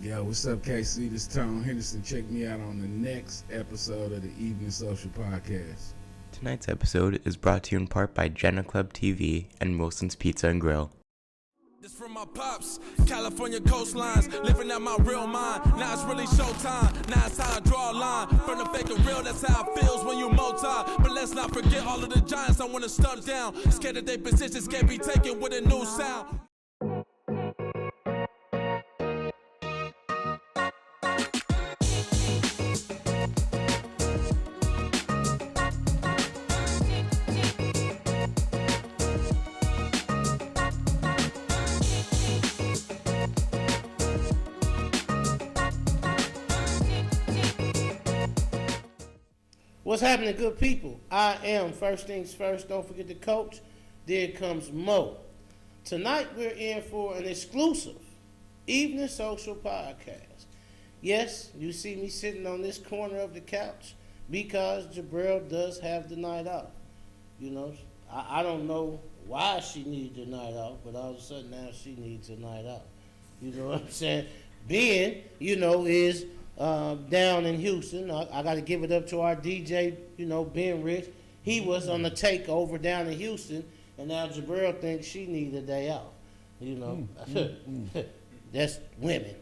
Yo, what's up, KC? This is Tone Henderson. Check me out on the next episode of the Evening Social Podcast. Tonight's episode is brought to you in part by Jegna Klub TV and Wilson's Pizza and Grill. This from my pops, California coastlines, living out my real mind. Now it's really showtime. Now it's how I draw a line from the fake and real. That's how it feels when you multi. But let's not forget all of the giants I want to stomp down. Scared that their positions can't be taken with a new sound. What's happening, good people? I am First Things First. Don't forget the coach. There comes Mo. Tonight we're in for an exclusive Evening Social Podcast. Yes, you see me sitting on this corner of the couch because Jabril does have the night off. You know, I don't know why she needs the night off, but all of a sudden now she needs a night off. You know what I'm saying? Ben, is down in Houston. I got to give it up to our DJ, Ben Rich. He was on the takeover down in Houston, and now Jabril thinks she needs a day off. That's women.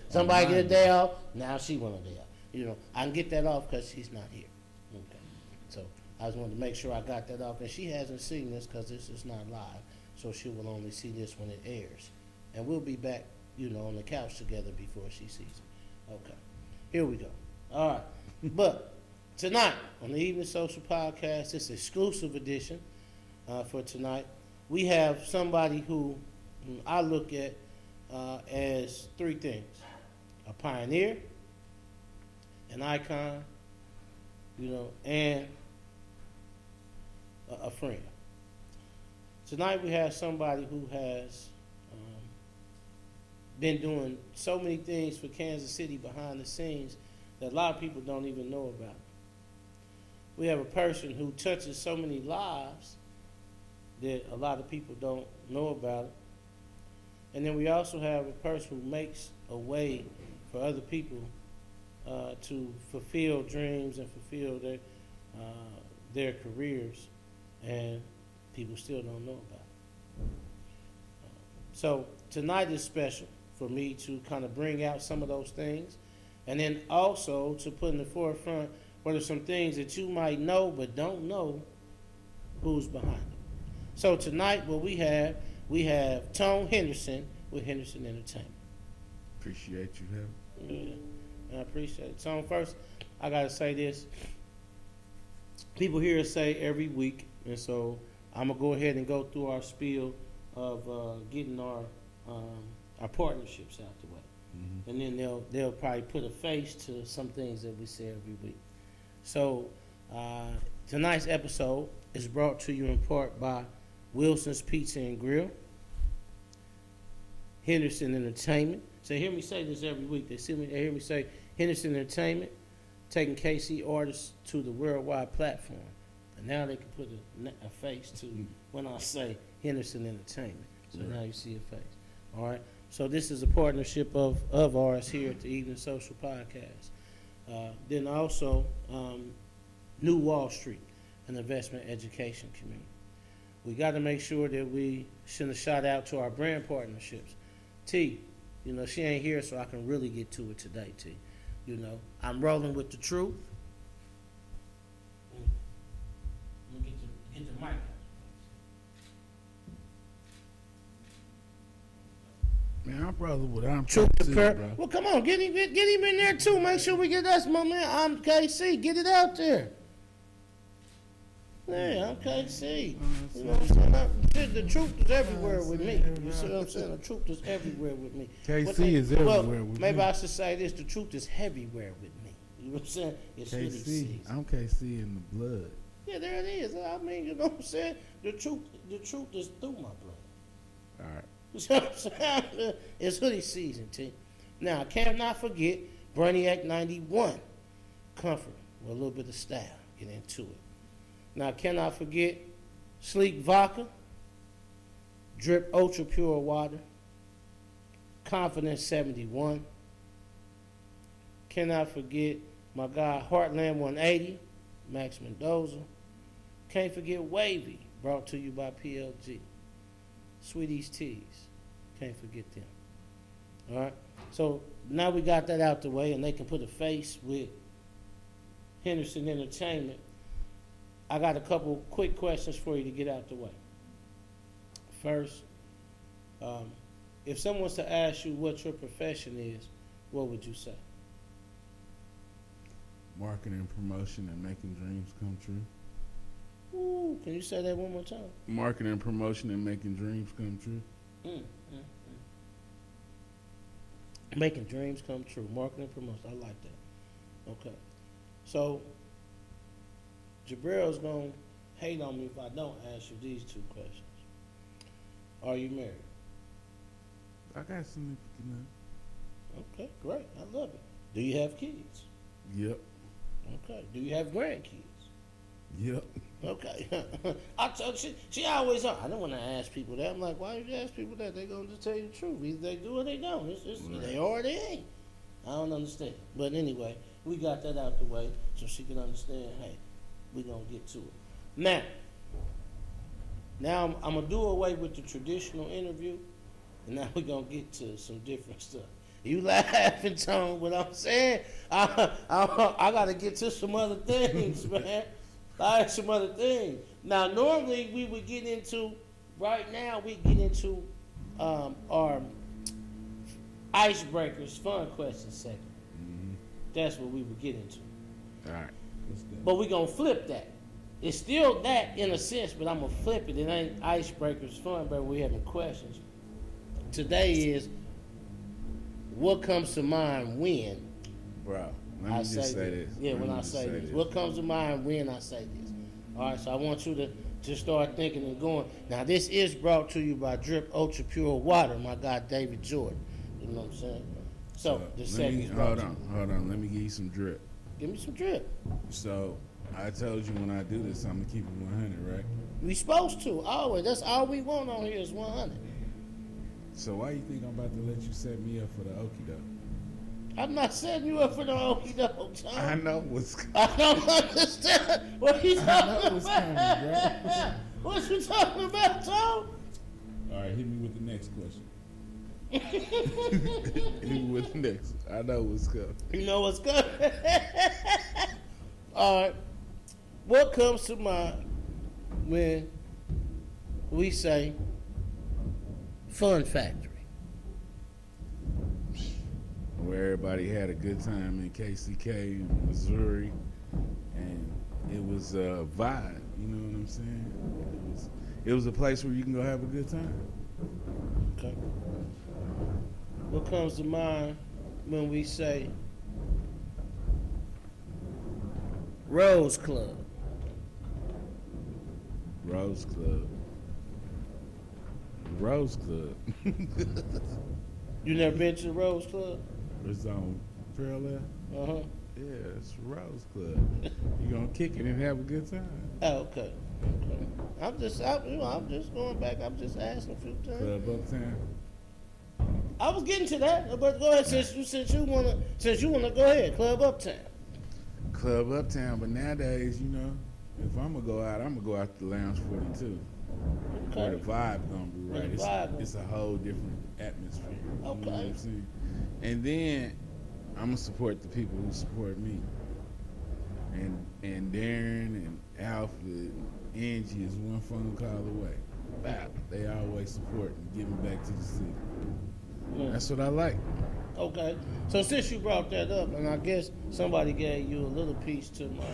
Somebody get a day off, now she want a day off. I can get that off because she's not here. Okay. So I just wanted to make sure I got that off, and she hasn't seen this because this is not live, so she will only see this when it airs. And we'll be back, on the couch together before she sees it. Okay, here we go. All right, but tonight on the Evening Social Podcast, this exclusive edition for tonight, we have somebody who I look at as three things: a pioneer, an icon, and a friend. Tonight we have somebody who has been doing so many things for Kansas City behind the scenes that a lot of people don't even know about. We have a person who touches so many lives that a lot of people don't know about it. And then we also have a person who makes a way for other people to fulfill dreams and fulfill their careers, and people still don't know about it. So tonight is special for me to kind of bring out some of those things, and then also to put in the forefront what are some things that you might know but don't know who's behind it. So tonight what we have Tone Henderson with Henderson Entertainment. Appreciate you having. Yeah, I appreciate it. Tone, first I gotta say this. People hear us say every week, and so I'm gonna go ahead and go through our spiel of getting our partnerships out the way, and then they'll probably put a face to some things that we say every week. So tonight's episode is brought to you in part by Wilson's Pizza and Grill, Henderson Entertainment. So hear me say this every week. They hear me say Henderson Entertainment, taking KC artists to the worldwide platform, and now they can put a face to when I say Henderson Entertainment. So now you see a face. All right. So this is a partnership of ours here at the Evening Social Podcast. Then also New Wall Street, an investment education community. We got to make sure that we send a shout out to our brand partnerships. T, she ain't here, so I can really get to it today, T. I'm rolling with the truth. Let me get the mic. Man, I'm brother what I'm Truth trying to see, bro. Well, come on, get him in there too. Make sure we get us, my man. I'm KC. Get it out there. Yeah, I'm KC. You know what I'm saying? The truth is everywhere with me. You see what I'm saying? The truth is everywhere with me. KC is everywhere with me. Maybe I should say this: the truth is heavywhere with me. You know what I'm saying? It's really KC, season. I'm KC in the blood. Yeah, there it is. I mean, you know what I'm saying? The truth is through my blood. All right. It's hoodie season, T. Now, I cannot forget Brainiac 91. Comfort with a little bit of style. Get into it. Now, I cannot forget Sleek Vodka, Drip Ultra Pure Water, Confidence 71. Cannot forget my guy Heartland 180, Max Mendoza. Can't forget Wavy, brought to you by PLG. Sweeties Teas, can't forget them. All right, so now we got that out the way, and they can put a face with Henderson Entertainment. I got a couple quick questions for you to get out the way. First, if someone was to ask you what your profession is, what would you say? Marketing, promotion, and making dreams come true. Ooh, can you say that one more time? Marketing, promotion, and making dreams come true. Making dreams come true. Marketing, promotion. I like that. Okay. So, Jabrill's going to hate on me if I don't ask you these two questions. Are you married? I got some, Okay, great. I love it. Do you have kids? Yep. Okay. Do you have grandkids? Yep. Okay. I told she always, I don't want to ask people that. I'm like, why you ask people that? They're going to just tell you the truth. Either they do or they don't. Right. They are or they ain't. I don't understand. But anyway, we got that out the way so she can understand, hey, we're going to get to it. Now I'm going to do away with the traditional interview, and now we're going to get to some different stuff. You laughing, Tone, what I'm saying? I got to get to some other things, man. I had some other things. Now, normally we would get into, right now we get into our icebreakers, fun questions segment. Mm-hmm. That's what we would get into. All right. Let's go. But we're going to flip that. It's still that in a sense, but I'm going to flip it. It ain't icebreakers fun, but we're having questions. Today is, what comes to mind when Bro, let me just say this. Yeah, when I say this. What comes to mind when I say this? All right, so I want you to start thinking and going. Now, this is brought to you by Drip Ultra Pure Water, my guy David Jordan. You know what I'm saying? So the segment's brought to you. Hold on. Let me give you some drip. Give me some drip. So, I told you when I do this, I'm going to keep it 100, right? We supposed to, always. That's all we want on here is 100. So, why you think I'm about to let you set me up for the okie doke? I'm not setting you up for the okie doke, Tom. I know what's coming. I don't understand what you talking what's about. coming, bro. What you talking about, Tom? All right, hit me with the next question. Hit me with the next. I know what's coming. You know what's good? All right. What comes to mind when we say Fun Factory? Where everybody had a good time in KCK in Missouri, and it was a vibe. You know what I'm saying? It was a place where you can go have a good time. Okay. What comes to mind when we say Rose Club? Rose Club. Rose Club. You never been to the Rose Club? It's on Parallel. Uh-huh. Yeah, it's Rose Club. You gonna kick it and have a good time. Oh, okay. I'm just going back. I'm just asking a few times. Club Uptown. I was getting to that, but go ahead since you wanna go ahead. Club Uptown. Club Uptown, but nowadays, you know, if I'm gonna go out, I'm gonna go out to Lounge 42. Where the vibe gonna be right. It's a whole different atmosphere. You know what I'm saying? And then I'm gonna support the people who support me. And Darren and Alpha and Angie is one phone call away. Wow. They always support and giving back to the city. That's what I like. Okay. So since you brought that up, and I guess somebody gave you a little piece to my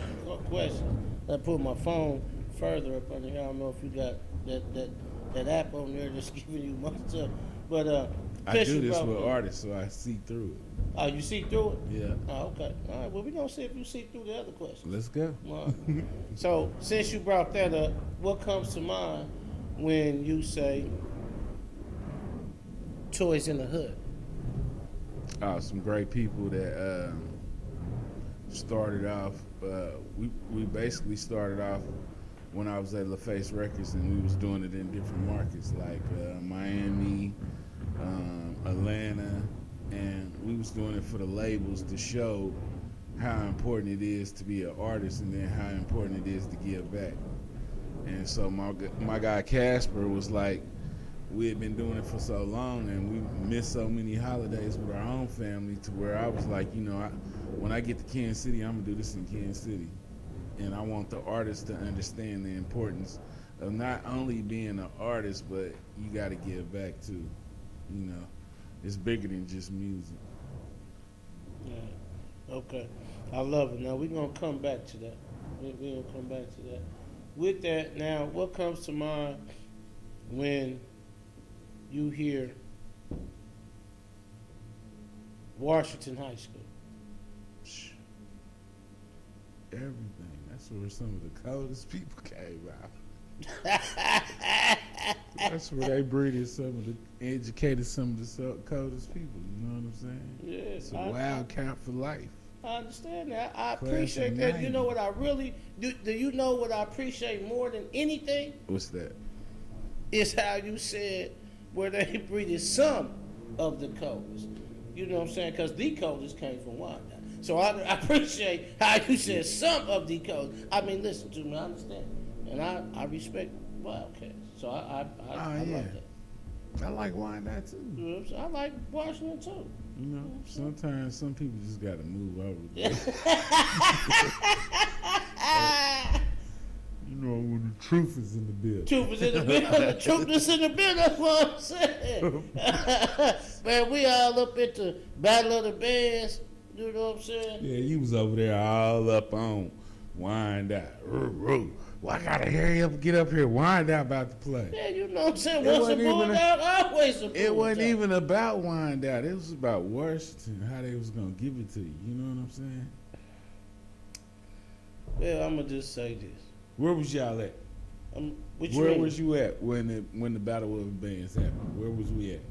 question, I put my phone further up under here. I don't know if you got that app on there that's giving you my stuff. But I do this with artists, so I see through it. Oh, you see through it? Yeah. Oh, okay. All right. Well, we're going to see if you see through the other questions. Let's go. All right. So, since you brought that up, what comes to mind when you say Toys in the Hood? Some great people that started off. We basically started off when I was at LaFace Records, and we was doing it in different markets like Miami, Atlanta, and we was doing it for the labels to show how important it is to be an artist, and then how important it is to give back. And so my guy Casper was like, we had been doing it for so long, and we missed so many holidays with our own family, to where I was like, when I get to Kansas City, I'm gonna do this in Kansas City, and I want the artists to understand the importance of not only being an artist, but you got to give back too. It's bigger than just music. Yeah. Okay. I love it. Now we're gonna come back to that. We're gonna come back to that. With that, now what comes to mind when you hear Washington High School? Everything. That's where some of the coldest people came out. That's where they breeded educated some of the coldest people. You know what I'm saying? Yeah. It's a wildcat for life. I understand that. I Class appreciate of that. 90. You know what I really do? Do you know what I appreciate more than anything? What's that? Is how you said where they breeded some of the coldest. You know what I'm saying? Because the coldest came from Wanda. So I appreciate how you said some of the coldest. I mean, listen to me. I understand. And I respect Wildcats. So I like that. I like Wanda too. You know what I'm saying? I like Washington too. Sometimes some people just got to move over there. When the truth is in the building. Truth is in the building. The truth is in the building. That's what I'm saying. Man, we all up at the Battle of the Bands. You know what I'm saying? Yeah, you was over there all up on Wind Out. Well, I gotta hurry up and get up here. Wind Out about to play. Yeah, you know what I'm saying? Once a bull out, always a bull. It wasn't even about Wind Out. It was about Washington, how they was gonna give it to you. You know what I'm saying? Well, I'm gonna just say this. Where was y'all at? Where was you at when the Battle of the Bands happened? Where was we at?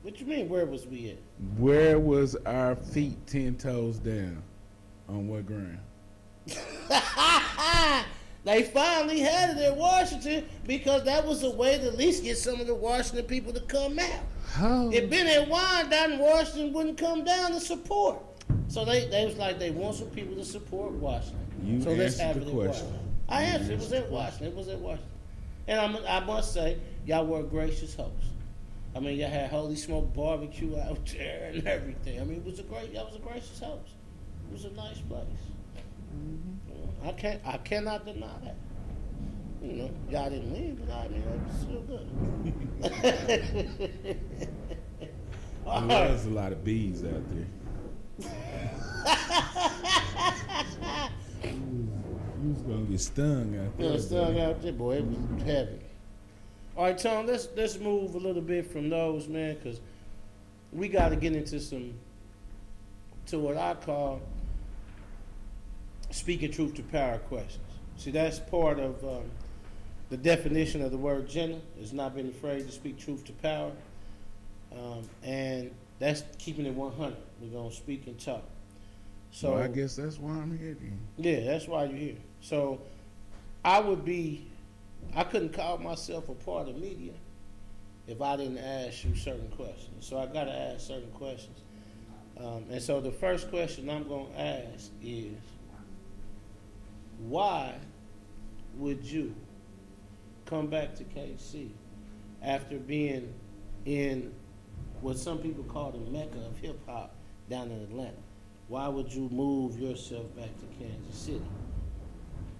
What you mean, where was we at? Where was our feet 10 toes down? On what ground? They finally had it in Washington because that was a way to at least get some of the Washington people to come out. Oh. If been at Wyandotte, Washington wouldn't come down to support. So they was like, they want some people to support Washington. So let's have it in Washington. I answered. It was at Washington. It was at Washington. And I must say, y'all were a gracious host. I mean, y'all had Holy Smoke barbecue out there and everything. I mean, y'all was a gracious host. It was a nice place. Mm-hmm. I cannot deny that. Y'all didn't leave, but I mean, it was still good. There was a lot of bees out there. You was gonna get stung out there. Stung out there, boy. It was heavy. All right, Tom. Let's move a little bit from those, man, because we got to get into what I call speaking truth to power questions. See, that's part of the definition of the word Jegna, is not being afraid to speak truth to power, and that's keeping it 100. We're gonna speak and talk. So I guess that's why I'm here then. Yeah, that's why you're here. So I couldn't call myself a part of media if I didn't ask you certain questions. So I got to ask certain questions. And so the first question I'm going to ask is, why would you come back to KC after being in what some people call the Mecca of hip-hop down in Atlanta? Why would you move yourself back to Kansas City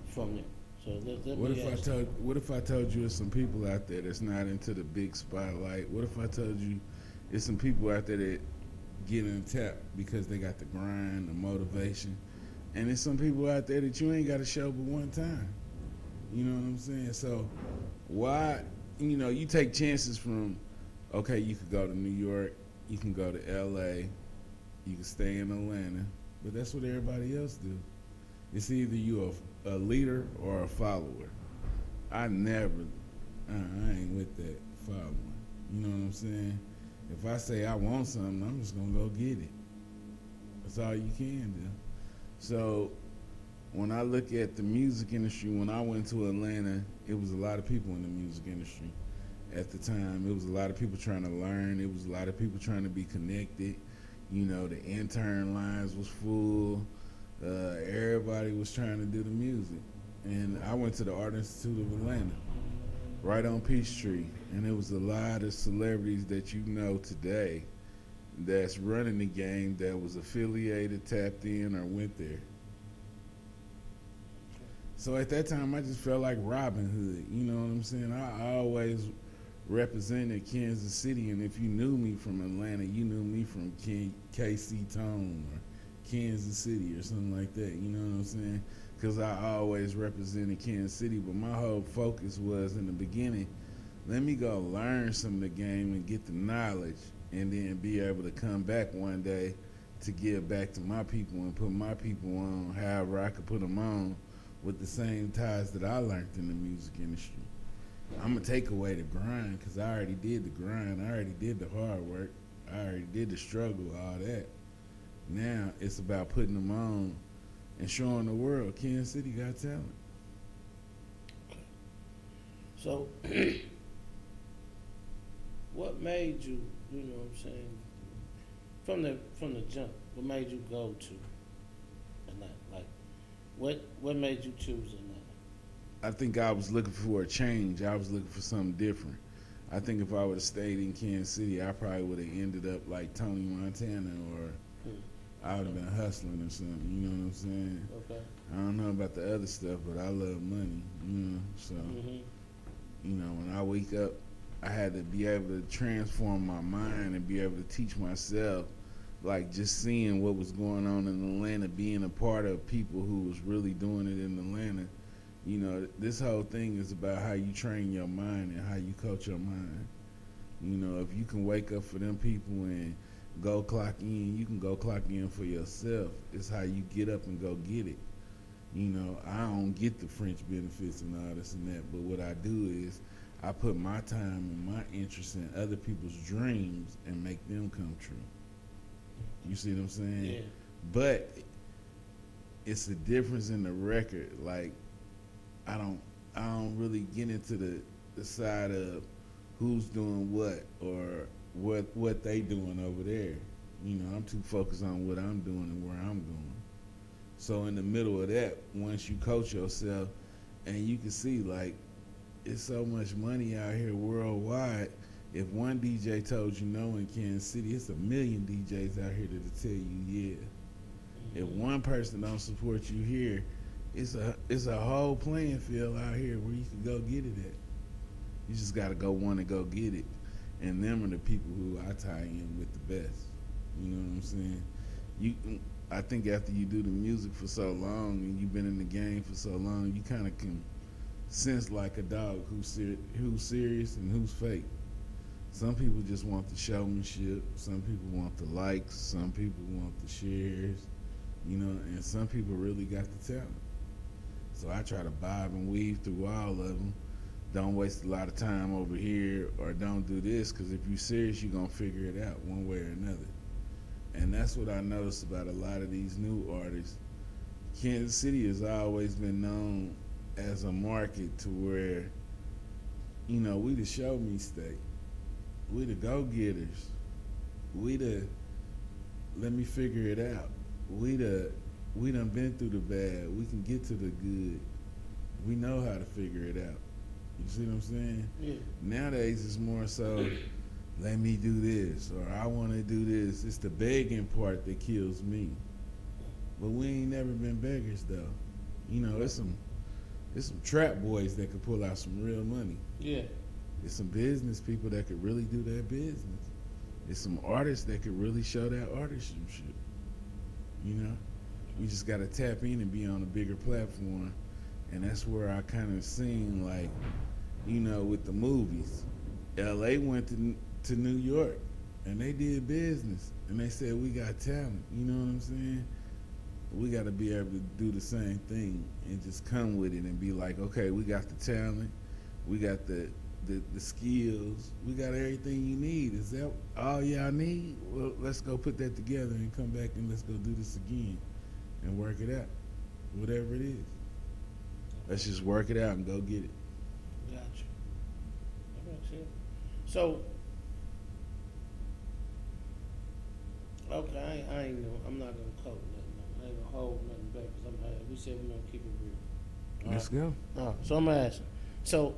from there? So what if I told you there's some people out there that's not into the big spotlight? What if I told you there's some people out there that get in tap because they got the grind, the motivation, and there's some people out there that you ain't got to show but one time. You know what I'm saying? So why, you take chances from, okay, you could go to New York, you can go to LA, you can stay in Atlanta, but that's what everybody else do. It's either you a leader or a follower. I ain't with that following. You know what I'm saying? If I say I want something, I'm just gonna go get it. That's all you can do. So when I look at the music industry, when I went to Atlanta, it was a lot of people in the music industry. at the time. It was a lot of people trying to learn. It was a lot of people trying to be connected. You know, the intern lines was full. Everybody was trying to do the music. And I went to the Art Institute of Atlanta, right on Peachtree. And there was a lot of celebrities that you know today that's running the game that was affiliated, tapped in, or went there. So at that time, I just felt like Robin Hood. You know what I'm saying? I always represented Kansas City, and if you knew me from Atlanta, you knew me from KC Tone or Kansas City or something like that. You know what I'm saying? Because I always represented Kansas City, but my whole focus was in the beginning, let me go learn some of the game and get the knowledge, and then be able to come back one day to give back to my people and put my people on however I could put them on with the same ties that I learned in the music industry. I'm going to take away the grind because I already did the grind. I already did the hard work. I already did the struggle, all that. Now it's about putting them on and showing the world Kansas City got talent. So, what made you, you know what I'm saying, from the jump, what made you go to Atlanta? Like, what made you choose Atlanta? I think I was looking for a change. I was looking for something different. I think if I would have stayed in Kansas City, I probably would have ended up like Tony Montana, or I would have been hustling or something. You know what I'm saying? Okay. I don't know about the other stuff, but I love money. You know, so you know, when I wake up, I had to be able to transform my mind and be able to teach myself, like just seeing what was going on in Atlanta, being a part of people who was really doing it in Atlanta. You know, this whole thing is about how you train your mind and how you coach your mind. You know, if you can wake up for them people and go clock in, you can go clock in for yourself. It's how you get up and go get it. You know, I don't get the French benefits and all this and that, but what I do is I put my time and my interest in other people's dreams and make them come true. You see what I'm saying? Yeah. But it's a difference in the record. Like, I don't really get into the side of who's doing what or what they doing over there. You know, I'm too focused on what I'm doing and where I'm going. So in the middle of that, once you coach yourself, and you can see like it's so much money out here worldwide. If one DJ told you no in Kansas City, it's a million DJs out here that'll tell you yeah. If one person don't support you here, it's a whole playing field out here where you can go get it at. You just gotta go want to go get it, and them are the people who I tie in with the best. You know what I'm saying? I think after you do the music for so long and you've been in the game for so long, you kind of can sense like a dog who's serious and who's fake. Some people just want the showmanship. Some people want the likes. Some people want the shares. You know, and some people really got the talent. So I try to bob and weave through all of them. Don't waste a lot of time over here, or don't do this, because if you're serious, you're going to figure it out one way or another. And that's what I noticed about a lot of these new artists. Kansas City has always been known as a market to where, you know, we the show me state. We the go-getters. We the let me figure it out. We done been through the bad. We can get to the good. We know how to figure it out. You see what I'm saying? Yeah. Nowadays it's more so, let me do this, or I want to do this. It's the begging part that kills me. But we ain't never been beggars though. You know, it's some trap boys that could pull out some real money. Yeah. It's some business people that could really do their business. It's some artists that could really show that artistry. You know? We just got to tap in and be on a bigger platform. And that's where I kind of seen, like, you know, with the movies. LA went to New York, and they did business. And they said, we got talent. You know what I'm saying? We got to be able to do the same thing and just come with it and be like, okay, we got the talent. We got the skills. We got everything you need. Is that all y'all need? Well, let's go put that together and come back and let's go do this again and work it out, whatever it is. Let's just work it out and go get it. Got you. That makes sense. So, okay, I ain't gonna, I'm not gonna cover nothing. I ain't gonna hold nothing back because we said we're gonna keep it real. All Let's right? go. All right, so I'm gonna ask you. So,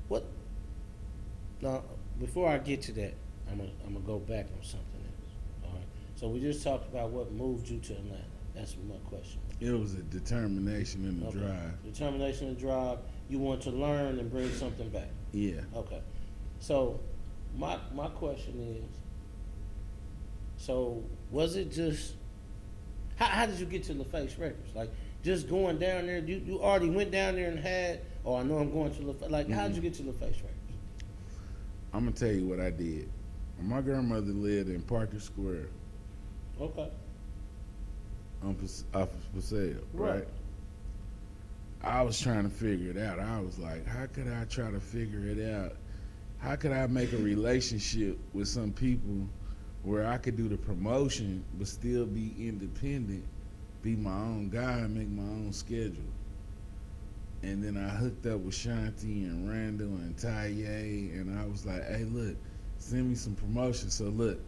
what? Now, before I get to that, I'm gonna go back on something else. All right. So we just talked about what moved you to Atlanta. That's my question. It was a determination and a drive. Determination and drive. You want to learn and bring something back. Yeah. Okay. So my question is, so was it just how did you get to LaFace Records? Like just going down there, you already went down there and had, I know I'm going to LaFace. Like how did you get to LaFace Records? I'm gonna tell you what I did. My grandmother lived in Parker Square. Okay. Off of Paseo, right? I was trying to figure it out. I was like, how could I try to figure it out? How could I make a relationship with some people where I could do the promotion but still be independent, be my own guy, and make my own schedule? And then I hooked up with Schulte and Randall and Taye, and I was like, hey, look, send me some promotion. So look,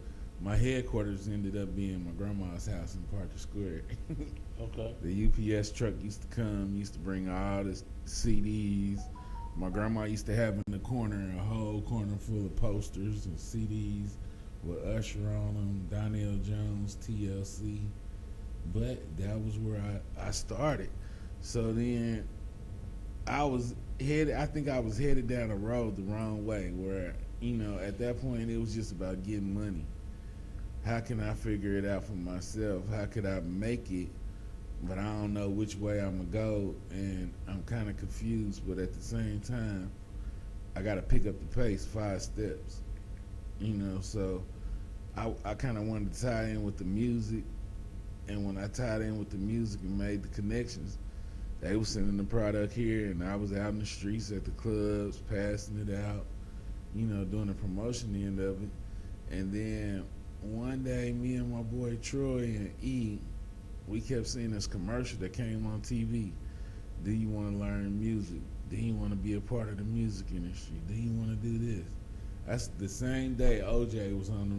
my headquarters ended up being my grandma's house in Parker Square. Okay. The UPS truck used to come, used to bring all the CDs. My grandma used to have in the corner a whole corner full of posters and CDs with Usher on them, Donnell Jones, TLC. But that was where I started. So then I think I was headed down the road the wrong way where, at that point it was just about getting money. How can I figure it out for myself? How could I make it? But I don't know which way I'm going to go, and I'm kind of confused. But at the same time, I got to pick up the pace 5 steps, So I kind of wanted to tie in with the music, and when I tied in with the music and made the connections, they were sending the product here, and I was out in the streets at the clubs, passing it out, doing the promotion end of it. And then one day, me and my boy Troy and E, we kept seeing this commercial that came on TV. Do you want to learn music? Do you want to be a part of the music industry? Do you want to do this? That's the same day OJ was on the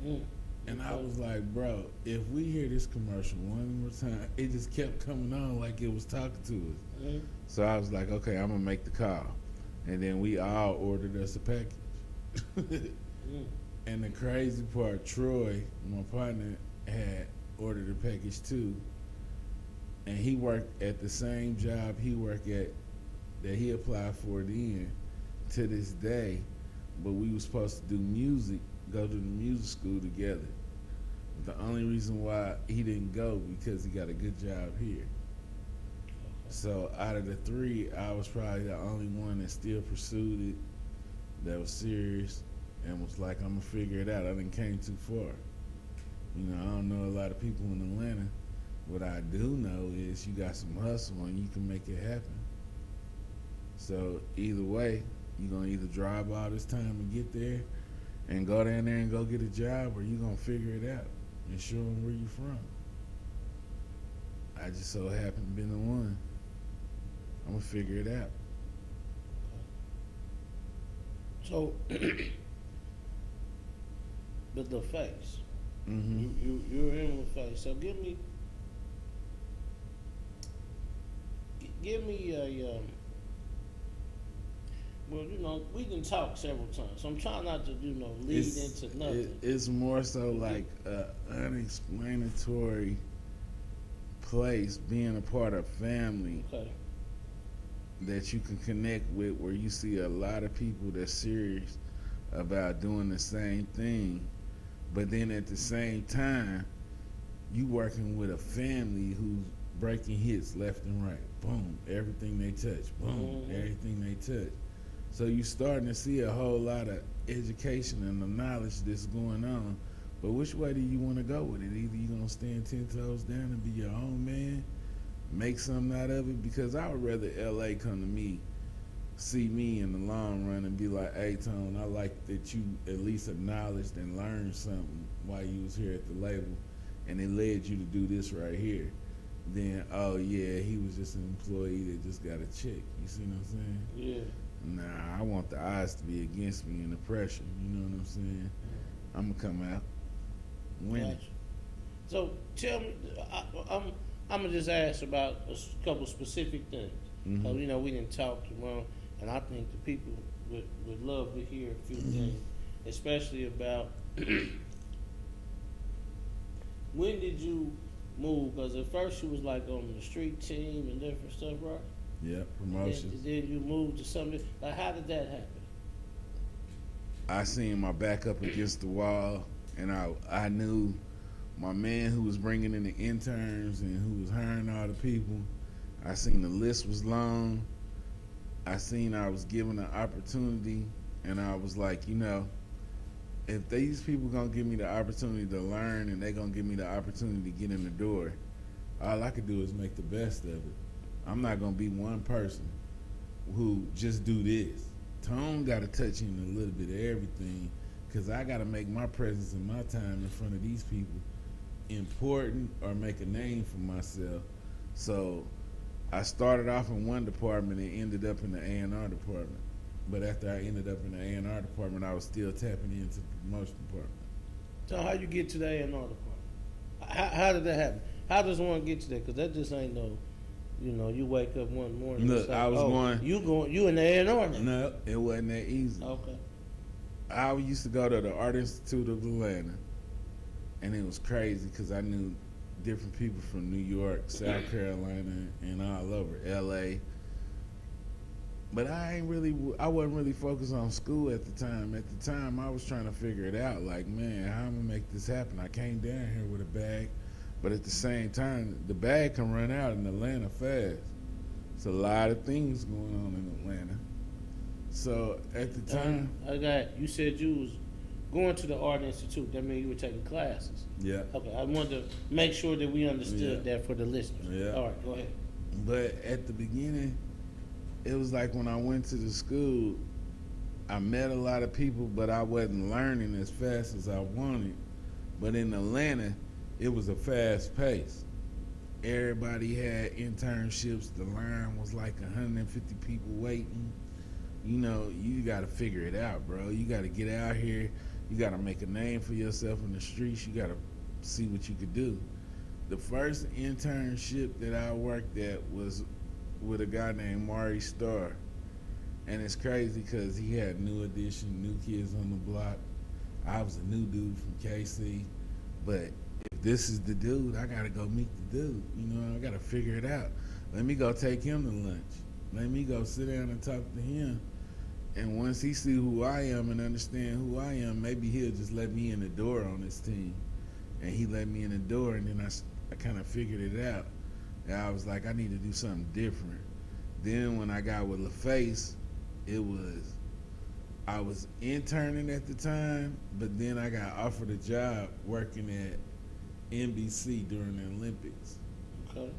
run. And I was like, bro, if we hear this commercial one more time, it just kept coming on like it was talking to us. So I was like, okay, I'm going to make the call. And then we all ordered us a package. And the crazy part, Troy, my partner, had ordered a package too. And he worked at the same job he worked at that he applied for then to this day. But we were supposed to do music, go to the music school together. The only reason why he didn't go because he got a good job here. So out of the 3, I was probably the only one that still pursued it, that was serious, and was like, I'm gonna figure it out. I done came too far. I don't know a lot of people in Atlanta. What I do know is you got some hustle and you can make it happen. So either way, you're gonna either drive all this time and get there and go down there and go get a job, or you're gonna figure it out and show them where you're from. I just so happen to be the one. I'm gonna figure it out. So, but LaFace, you're in LaFace. So give me a well, we can talk several times. So I'm trying not to lead into nothing. It's more so like an unexplanatory place, being a part of family. Okay. That you can connect with, where you see a lot of people that's serious about doing the same thing, but then at the same time, you working with a family who's breaking hits left and right. Boom, everything they touch. Boom, everything they touch. So you starting to see a whole lot of education and the knowledge that's going on. But which way do you want to go with it? Either you're going to stand 10 toes down and be your own man, make something out of it, because I would rather LA come to me, see me in the long run and be like, hey, Tone, I like that you at least acknowledged and learned something while you was here at the label, and it led you to do this right here. Then, oh yeah, he was just an employee that just got a check. You see what I'm saying? Yeah. Nah, I want the odds to be against me and the pressure. You know what I'm saying? I'm gonna come out winning. Gotcha. So tell me, I'm gonna just ask about a couple specific things. Mhm. You know, we didn't talk well, and I think the people would love to hear a few things, especially about when did you move? Because at first you was like on the street team and different stuff, right? Yeah, promotions. Then you moved to something. Like, how did that happen? I seen my back up against the wall, and I knew my man who was bringing in the interns and who was hiring all the people. I seen the list was long. I seen I was given an opportunity, and I was like, you know, if these people gonna give me the opportunity to learn and they gonna give me the opportunity to get in the door, all I could do is make the best of it. I'm not gonna be one person who just do this. Tone gotta touch in a little bit of everything, cause I gotta make my presence and my time in front of these people important or make a name for myself. So I started off in one department and ended up in the A&R department. But after I ended up in the A&R department, I was still tapping into the promotion department. So how you get to the A&R department? How did that happen? How does one get to that? Because that just ain't no, you know, you wake up one morning. Look, like, I was you in the A&R now. No, it wasn't that easy. Okay. I used to go to the Art Institute of Atlanta, and it was crazy because I knew different people from New York, South Carolina, and all over, LA. But I wasn't really focused on school at the time. At the time, I was trying to figure it out. Like, man, how am I gonna make this happen? I came down here with a bag, but at the same time, the bag can run out in Atlanta fast. It's a lot of things going on in Atlanta. So at the time, You said you was going to the Art Institute. That means you were taking classes. yeah. Okay, I wanted to make sure that we understood that for the listeners. Yeah. All right, go ahead. But at the beginning, it was like when I went to the school, I met a lot of people, but I wasn't learning as fast as I wanted. But in Atlanta, it was a fast pace. Everybody had internships. The line was like 150 people waiting. You know, you got to figure it out, bro. You got to get out here. You got to make a name for yourself in the streets. You got to see what you could do. The first internship that I worked at was with a guy named Mari Starr. And it's crazy because he had New Edition, New Kids on the Block. I was a new dude from KC. But if this is the dude, I got to go meet the dude. You know, I got to figure it out. Let me go take him to lunch. Let me go sit down and talk to him. And once he see who I am and understand who I am, maybe he'll just let me in the door on his team. And he let me in the door, and then I kind of figured it out. And I was like, I need to do something different. Then when I got with LaFace, I was interning at the time, but then I got offered a job working at NBC during the Olympics. Okay.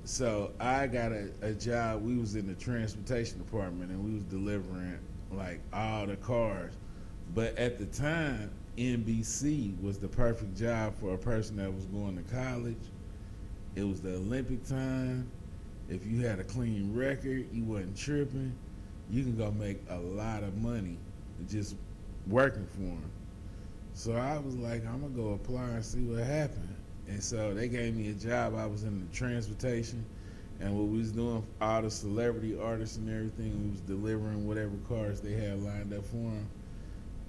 So I got a job. We was in the transportation department, and we was delivering like all the cars. But at the time, NBC was the perfect job for a person that was going to college. It was the Olympic time. If you had a clean record, you wasn't tripping, you can go make a lot of money just working for them. So I was like, I'm gonna go apply and see what happened. And so they gave me a job. I was in the transportation, and what we was doing, all the celebrity artists and everything, we was delivering whatever cars they had lined up for them.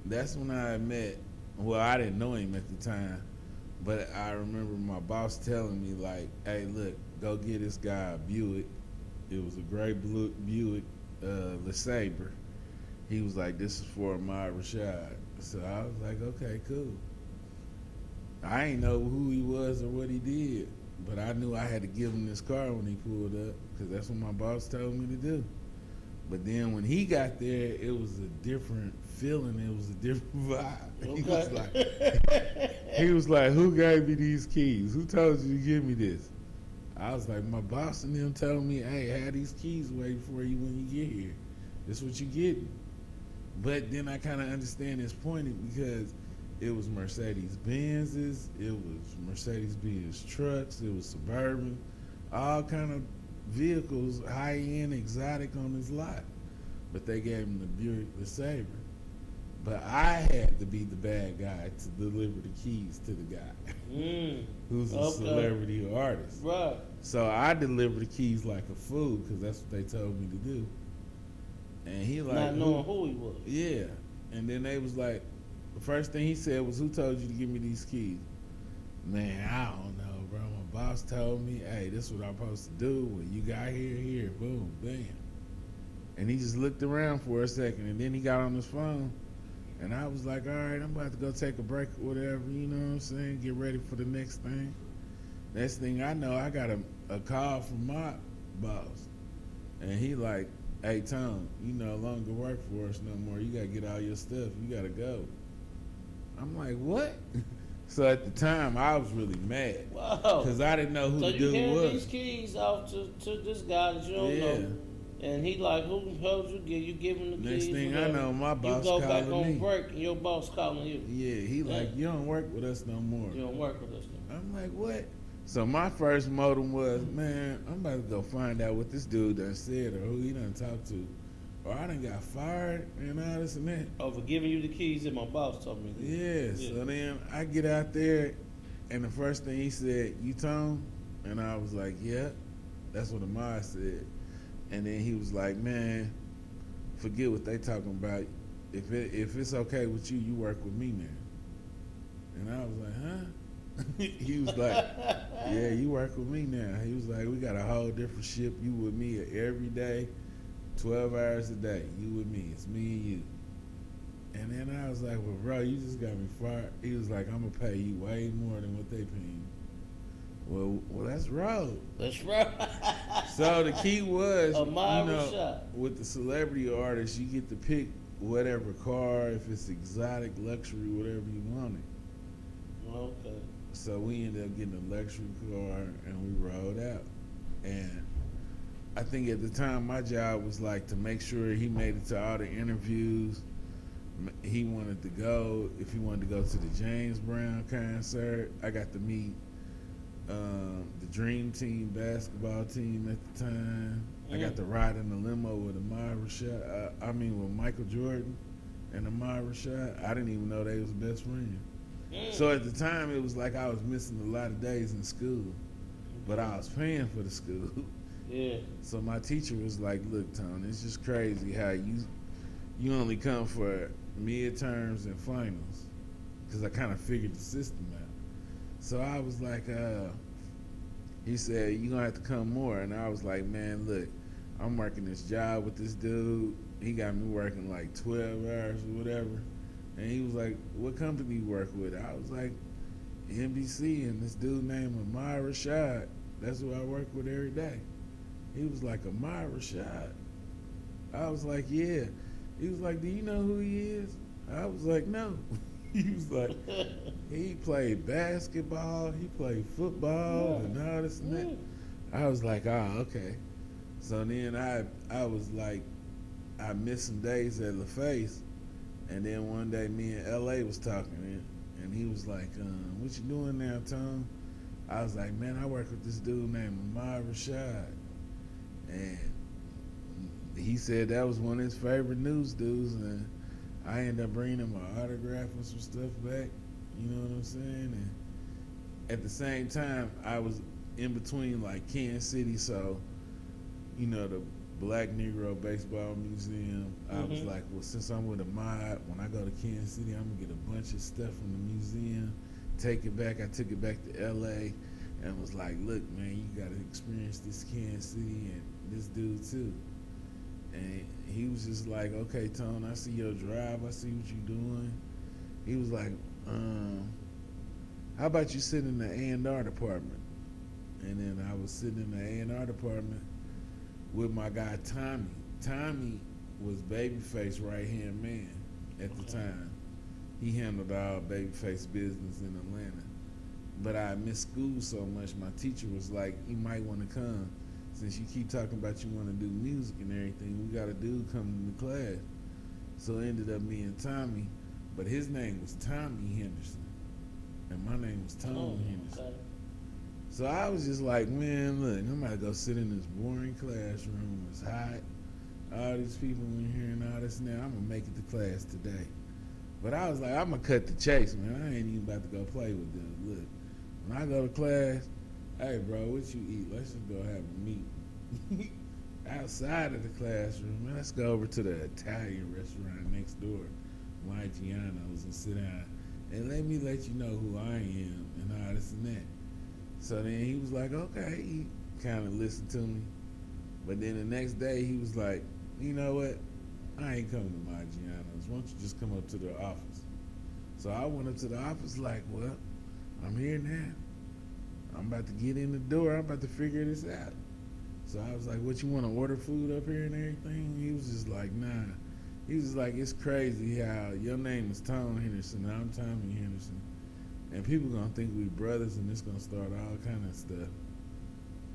That's when I met, well, I didn't know him at the time, but I remember my boss telling me, like, hey, look, go get this guy a Buick. It was a gray blue Buick LeSabre. He was like, this is for Ahmad Rashad. So I was like, okay, cool. I ain't know who he was or what he did, but I knew I had to give him this car when he pulled up, because that's what my boss told me to do. But then when he got there, it was a different feeling. It was a different vibe. Okay. He was like, who gave me these keys? Who told you to give me this? I was like, my boss and them told me, hey, have these keys waiting for you when you get here. This is what you getting. But then I kind of understand his point, because it was Mercedes-Benzes, it was Mercedes-Benz trucks, it was Suburban, all kind of vehicles, high-end, exotic on his lot. but they gave him the Buick LeSabre. But I had to be the bad guy to deliver the keys to the guy who's a celebrity artist. Right. So I delivered the keys like a fool because that's what they told me to do. And he like not knowing who he was. Yeah. And then they was like, the first thing he said was, "Who told you to give me these keys?" Man, I don't know, bro. My boss told me, "Hey, this is what I'm supposed to do. When you got here, boom, bam." And he just looked around for a second, and then he got on his phone. And I was like, all right, I'm about to go take a break or whatever, you know what I'm saying? Get ready for the next thing. Next thing I know, I got a call from my boss. And he like, "Hey, Tone, you no longer work for us no more. You got to get all your stuff. You got to go." I'm like, what? So at the time, I was really mad. Wow. Because I didn't know who the dude was. So you hand these keys off to this guy that you don't know. And he like, "Who told you you give him the Next keys?" Next thing whatever. I know, my boss calling me. You go back on break and your boss calling you. Yeah, he like, "You don't work with us no more." You don't work with us no more. I'm like, what? So my first modem was, man, I'm about to go find out what this dude done said or who he done talked to. Or I done got fired and all this and that. Oh, for giving you the keys that my boss told me. Yeah, so then I get out there and the first thing he said, "You Tone?" And I was like, "Yeah." That's what Amar said. And then he was like, "Man, forget what they talking about. If it's okay with you, you work with me now." And I was like, "Huh?" He was like, "Yeah, you work with me now." He was like, "We got a whole different ship. You with me every day, 12 hours a day. You with me. It's me and you." And then I was like, "Well, bro, you just got me fired." He was like, "I'm going to pay you way more than what they pay me." Well, let's roll. Let's roll. So the key was, Shot. with the celebrity artists, you get to pick whatever car, if it's exotic, luxury, whatever you wanted. Okay. So we ended up getting a luxury car and we rolled out. And I think at the time my job was like to make sure he made it to all the interviews. He wanted to go, if he wanted to go to the James Brown concert, I got to meet the Dream Team basketball team at the time. I got to ride in the limo with with Michael Jordan and Amar Rashad. I didn't even know they was best friends. So at the time, it was like I was missing a lot of days in school, but I was paying for the school. Yeah. So my teacher was like, "Look, Tone, it's just crazy how you only come for midterms and finals," because I kind of figured the system out. So I was like, he said, "You're going to have to come more." And I was like, "Man, look, I'm working this job with this dude. He got me working like 12 hours or whatever." And he was like, "What company you work with?" I was like, "NBC, and this dude named Amar Rashad. That's who I work with every day." He was like, "Amar Rashad?" I was like, "Yeah." He was like, "Do you know who he is?" I was like, "No." He was like, "He played basketball, he played football, and all this and that." I was like, "Oh, okay." So then I was like, I missed some days at LaFace, and then one day me and LA was talking, and he was like, "What you doing now, Tom?" I was like, "Man, I work with this dude named Amar Rashad," and he said that was one of his favorite news dudes, and I ended up bringing him my autograph and some stuff back. You know what I'm saying? And at the same time, I was in between like Kansas City, so the Black Negro Baseball Museum. I was like, well, since I'm with a mod, when I go to Kansas City, I'm gonna get a bunch of stuff from the museum, take it back. I took it back to LA and was like, "Look, man, you gotta experience this Kansas City and this dude too." And he was just like, "Okay, Tone, I see your drive. I see what you're doing." He was like, "How about you sit in the A&R department?" And then I was sitting in the A&R department with my guy Tommy. Tommy was Babyface right-hand man at the time. He handled all Babyface business in Atlanta. But I missed school so much, my teacher was like, "You might want to come. Since you keep talking about you want to do music and everything, we got a dude coming to class." So it ended up me and Tommy, but his name was Tommy Henderson, and my name was Tone Henderson. Okay. So I was just like, "Man, look, I'm about to go sit in this boring classroom. It's hot. all these people in here and all this and that. I'm gonna make it to class today. But I was like, I'm gonna cut the chase, man. I ain't even about to go play with them. Look, when I go to class, hey, bro, what you eat? Let's just go have a meet. Outside of the classroom, man, let's go over to the Italian restaurant next door, Giano's, and sit down. And let me let you know who I am and all this and that. So then he was like, okay. He kind of listened to me. But then the next day, he was like, you know what? I ain't coming to Giano's. Why don't you just come up to the office? So I went up to the office like, well, I'm here now. I'm about to get in the door. I'm about to figure this out. So I was like, what, you want to order food up here and everything? He was just like, nah. He was just like, it's crazy how your name is Tone Henderson and I'm Tommy Henderson. And people going to think we brothers and it's going to start all kind of stuff.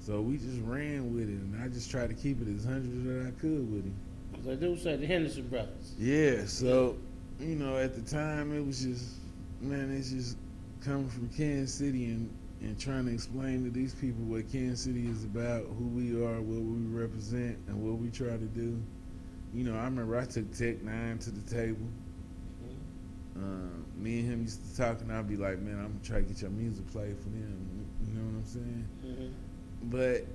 So we just ran with it, and I just tried to keep it as 100 that I could with him. Because I do say the Henderson brothers. Yeah, so, you know, at the time it was just, man, it's just coming from Kansas City and trying to explain to these people what Kansas City is about, who we are, what we represent, and what we try to do. You know, I remember I took Tech 9 to the table. Me and him used to talk, and I'd be like, man, I'm going to try to get your music played for them. You know what I'm saying? Mm-hmm. But,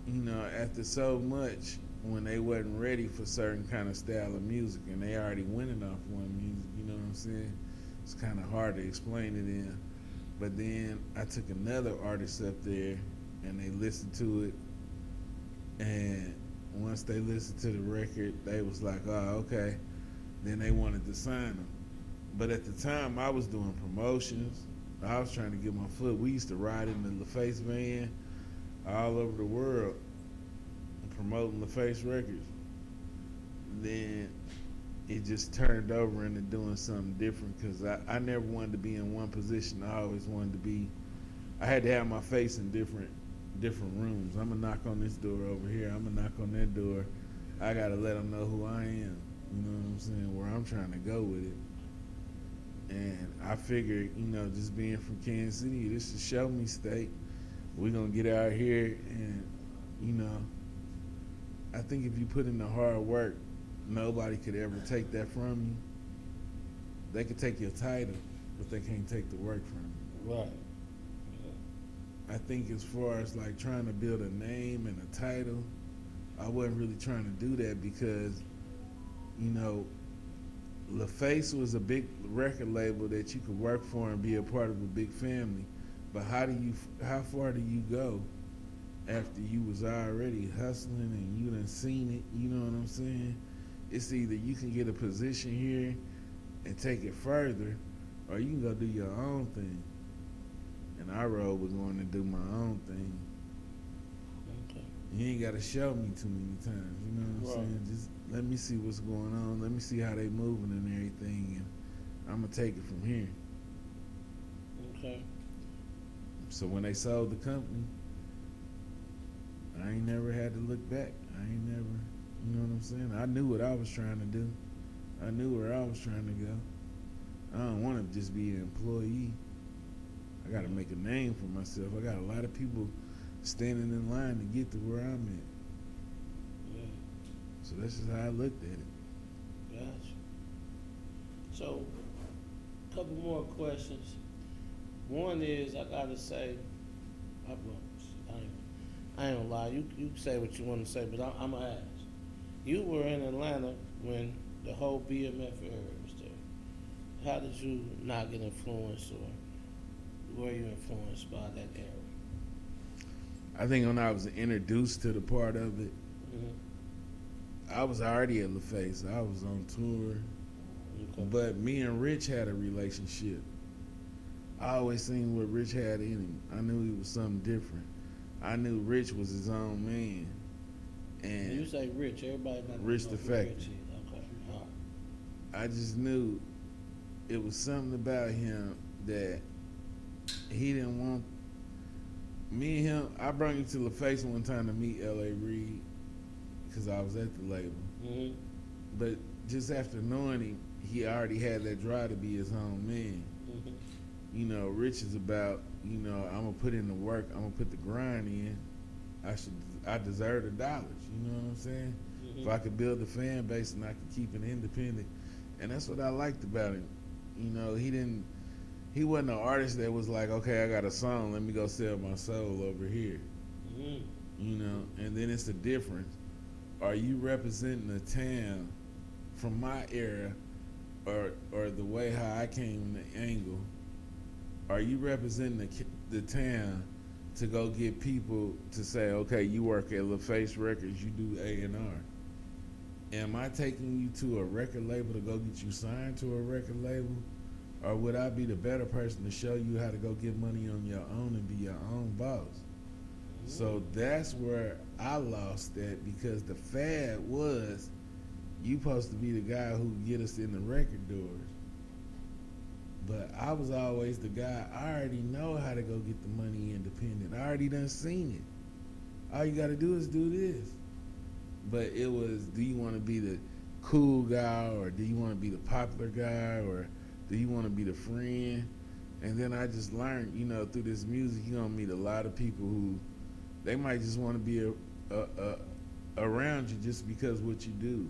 you know, after so much, when they wasn't ready for certain kind of style of music, and they already winning off one music, you know what I'm saying? It's kind of hard to explain it in. But then I took another artist up there, and they listened to it, and once they listened to the record, they was like, oh, okay. Then they wanted to sign them. But at the time, I was doing promotions. I was trying to get my foot. We used to ride in the LaFace van all over the world promoting LaFace Records. Then it just turned over into doing something different because I never wanted to be in one position. I always wanted to be, I had to have my face in different rooms. I'm going to knock on this door over here. I'm going to knock on that door. I got to let them know who I am. You know what I'm saying? Where I'm trying to go with it. And I figured, you know, just being from Kansas City, this is show me state. We're going to get out here and, you know, I think if you put in the hard work, nobody could ever take that from you. They could take your title, but they can't take the work from you. Right. I think as far as like trying to build a name and a title, I wasn't really trying to do that because, you know, LaFace was a big record label that you could work for and be a part of a big family. But how far do you go after you was already hustling and you done seen it? You know what I'm saying? It's either you can get a position here and take it further, or you can go do your own thing. And our road was going to do my own thing. Okay. You ain't got to show me too many times. You know what I'm saying? Just let me see what's going on. Let me see how they moving and everything, and I'm gonna take it from here. Okay. So when they sold the company, I ain't never had to look back. I ain't never, you know what I'm saying? I knew what I was trying to do. I knew where I was trying to go. I don't want to just be an employee. I got to make a name for myself. I got a lot of people standing in line to get to where I'm at. Yeah. So that's just how I looked at it. Gotcha. So, a couple more questions. One is, I gotta say, I ain't gonna lie. You can say what you want to say, but I'm gonna ask. You were in Atlanta when the whole BMF era was there. How did you not get influenced, or were you influenced by that era? I think when I was introduced to the part of it, I was already at LaFace. I was on tour. Okay. But me and Rich had a relationship. I always seen what Rich had in him. I knew he was something different. I knew Rich was his own man. And you say Rich, everybody not Rich know the who Rich Factor. is. Okay. All right. I just knew it was something about him that he didn't want. Me and him, I brought him to LaFace one time to meet L.A. Reid because I was at the label. Mm-hmm. But just after knowing him, he already had that drive to be his own man. Mm-hmm. You know, Rich is about, you know, I'm going to put in the work, I'm going to put the grind in. I deserve the dollars, you know what I'm saying? Mm-hmm. If I could build a fan base and I could keep it independent, and that's what I liked about him. You know, he wasn't an artist that was like, okay, I got a song, let me go sell my soul over here. Mm-hmm. You know, and then it's the difference. Are you representing the town from my era, or the way how I came in the angle? Are you representing the town to go get people to say, okay, you work at LaFace Records, you do A&R? Am I taking you to a record label to go get you signed to a record label? Or would I be the better person to show you how to go get money on your own and be your own boss? So that's where I lost that, because the fad was you supposed to be the guy who get us in the record doors. But I was always the guy, I already know how to go get the money independent. I already done seen it. All you got to do is do this. But it was, do you want to be the cool guy, or do you want to be the popular guy, or do you want to be the friend? And then I just learned, you know, through this music, you're going to meet a lot of people who, they might just want to be around you just because what you do.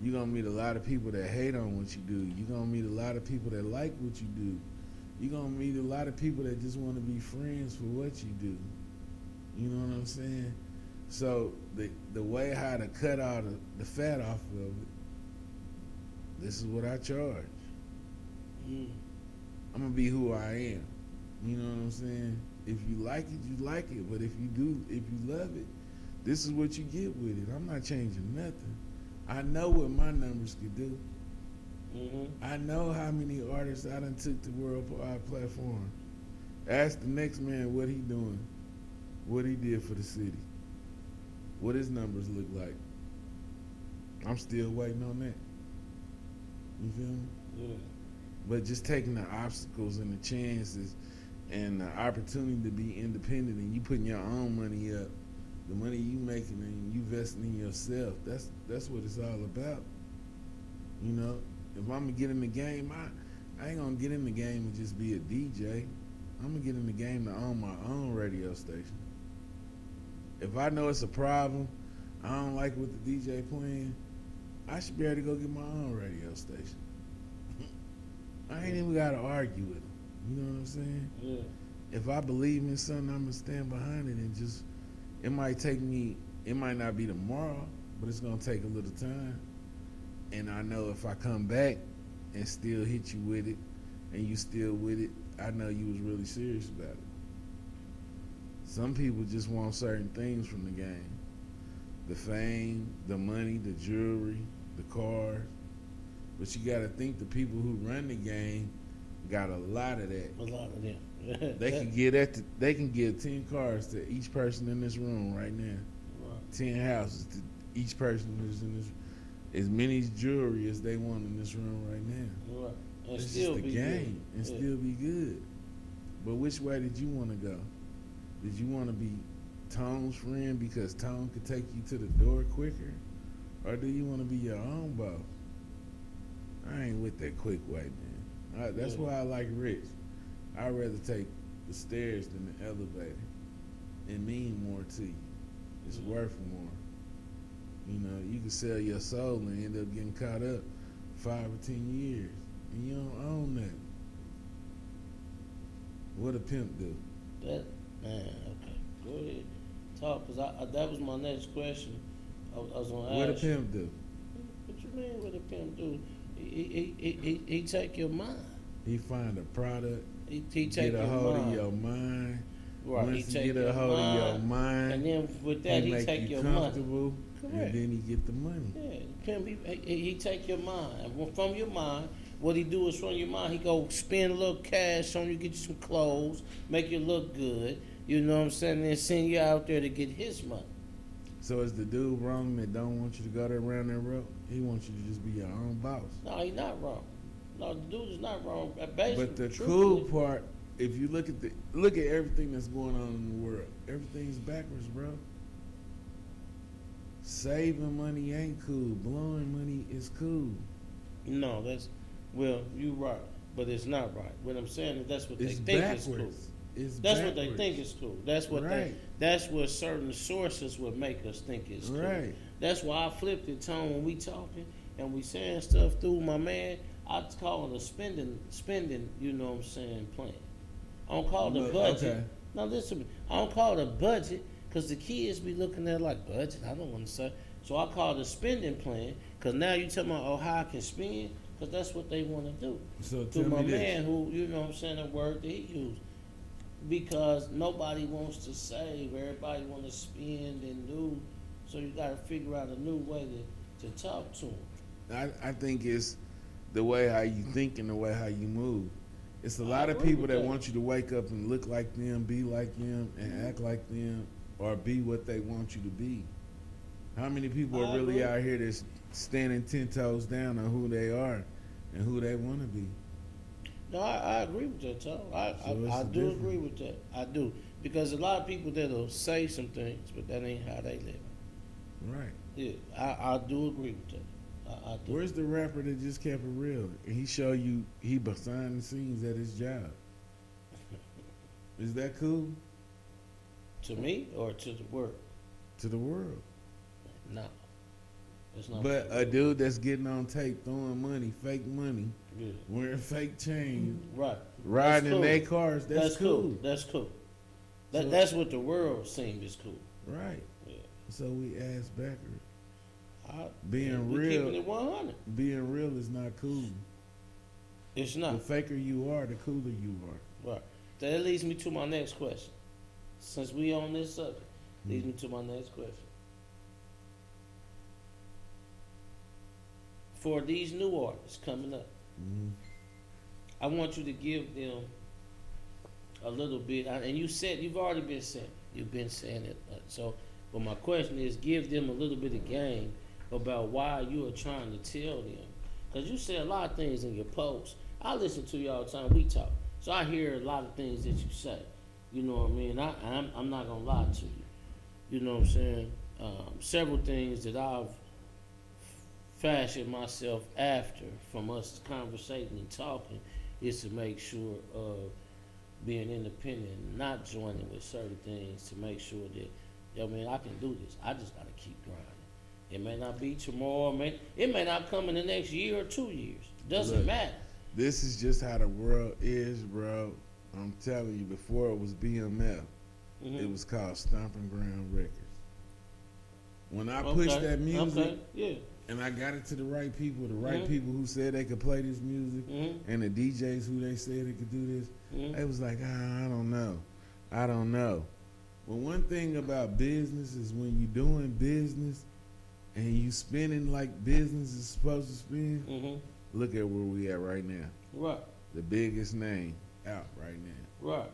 You're going to meet a lot of people that hate on what you do. You're going to meet a lot of people that like what you do. You're going to meet a lot of people that just want to be friends for what you do. You know what I'm saying? So the way how to cut all the fat off of it, this is what I charge. I'm going to be who I am. You know what I'm saying? If you like it, you like it. But if you love it, this is what you get with it. I'm not changing nothing. I know what my numbers could do. Mm-hmm. I know how many artists I done took to worldwide platform. Ask the next man what he doing, what he did for the city, what his numbers look like. I'm still waiting on that. You feel me? Yeah. But just taking the obstacles and the chances and the opportunity to be independent, and you putting your own money up, the money you making and you investing in yourself, that's what it's all about. You know, if I'm gonna get in the game, I ain't gonna get in the game and just be a DJ. I'm gonna get in the game to own my own radio station. If I know it's a problem, I don't like what the DJ playing, I should be able to go get my own radio station. I ain't even gotta argue with them. You know what I'm saying? Yeah. If I believe in something, I'm gonna stand behind it, and just, it might not be tomorrow, but it's gonna take a little time. And I know if I come back and still hit you with it, and you still with it, I know you was really serious about it. Some people just want certain things from the game. The fame, the money, the jewelry, the cars. But you gotta think the people who run the game got a lot of that. A lot of them. They can give 10 cars to each person in this room right now. Right. 10 houses to each person who's in this, as many jewelry as they want in this room right now. Right. And It's still just a be game good. and still be good. But which way did you want to go? Did you want to be Tone's friend because Tone could take you to the door quicker? Or do you want to be your own boss? I ain't with that quick way, man. That's why I like Rich. I'd rather take the stairs than the elevator. It mean more to you. It's worth more. You know, you can sell your soul and end up getting caught up 5 or 10 years, and you don't own that. What a pimp do? That, man, okay. Go ahead. Talk, because that was my next question. I was going to ask What a you. pimp do? What you mean what a pimp do? He take your mind. He find a product, He take get a your hold mind. of your mind. Right, Once he he take get a your hold of your mind, mind, and then with that he make take you your money. comfortable, Correct. and then he get the money. Yeah, pimp, he take your mind. And from your mind, what he do is from your mind, he go spend a little cash on you, get you some clothes, make you look good. You know what I'm saying? Then send you out there to get his money. So is the dude wrong that don't want you to go there around that road? He wants you to just be your own boss. No, he's not wrong. No, the dude is not wrong. Basically, But the truthfully, cool part, if you look at everything that's going on in the world, everything's backwards, bro. Saving money ain't cool. Blowing money is cool. No, well, you right, but it's not right. What I'm saying is that's what It's they think is cool. backwards. it's That's backwards. what they think is cool. That's what that's what certain sources would make us think is cool. Right. That's why I flipped it, Tone, when we talking and we saying stuff through my man. I call it a spending. You know what I'm saying? Plan. I don't call it a budget. Okay. No, listen. I don't call it a budget because the kids be looking at it like budget. I don't want to say. So I call it a spending plan because now you tell me, oh, how I can spend because that's what they want to do. So To tell my me this. man who, you know what I'm saying, the word that he used. Because nobody wants to save, everybody want to spend and do, so you got to figure out a new way to talk to them. I think it's the way how you think and the way how you move. It's a lot of agree people with that that. want you to wake up and look like them, be like them, and act like them, or be what they want you to be. How many people I are really agree. out here that's standing 10 toes down on who they are and who they want to be? No, I agree with that, Tom. I it's do different. agree with that. I do. Because a lot of people that'll say some things, but that ain't how they live. Right. Yeah, I do agree with that. I do. Where's the rapper that just kept it real? And he show you he behind the scenes at his job. Is that cool? To me or to the world? To the world. No. It's not. But a dude that's getting on tape throwing money, fake money, Yeah. wearing fake chains, Right. riding cool. in their cars, that's cool. That's cool. So- That's what the world seems is cool. Right. Yeah. So we ass backwards. We Being keeping real, it 100. being real is not cool. It's The not. faker you are, the cooler you are. Right. That leads me to my next question. Since we on this subject, leads me to my next question. For these new artists coming up, Mhm. I want you to give them a little bit. And you said you've already been saying you've been saying it. But my question is, give them a little bit of game about why you are trying to tell them. Because you say a lot of things in your posts. I listen to you all the time. We talk, so I hear a lot of things that you say. You know what I mean? I'm not gonna lie to you. You know what I'm saying? Several things that I've fashioned myself after from us conversating and talking is to make sure of being independent and not joining with certain things to make sure that, yo, man, I can do this. I just gotta keep grinding. It may not be tomorrow, it may not come in the next year or 2 years. Doesn't Look. matter. This is just how the world is, bro. I'm telling you, before it was BMF, Mhm. it was called Stomping Ground Records. When I pushed that music, Okay. Yeah. and I got it to the right people Mhm. people who said they could play this music, Mhm. and the DJs who they said they could do this, Mhm. they was like, I don't know. Well, one thing about business is when you doing business and you spending like business is supposed to spend, Mhm. look at where we at right now. Right. The biggest name out right now. Right.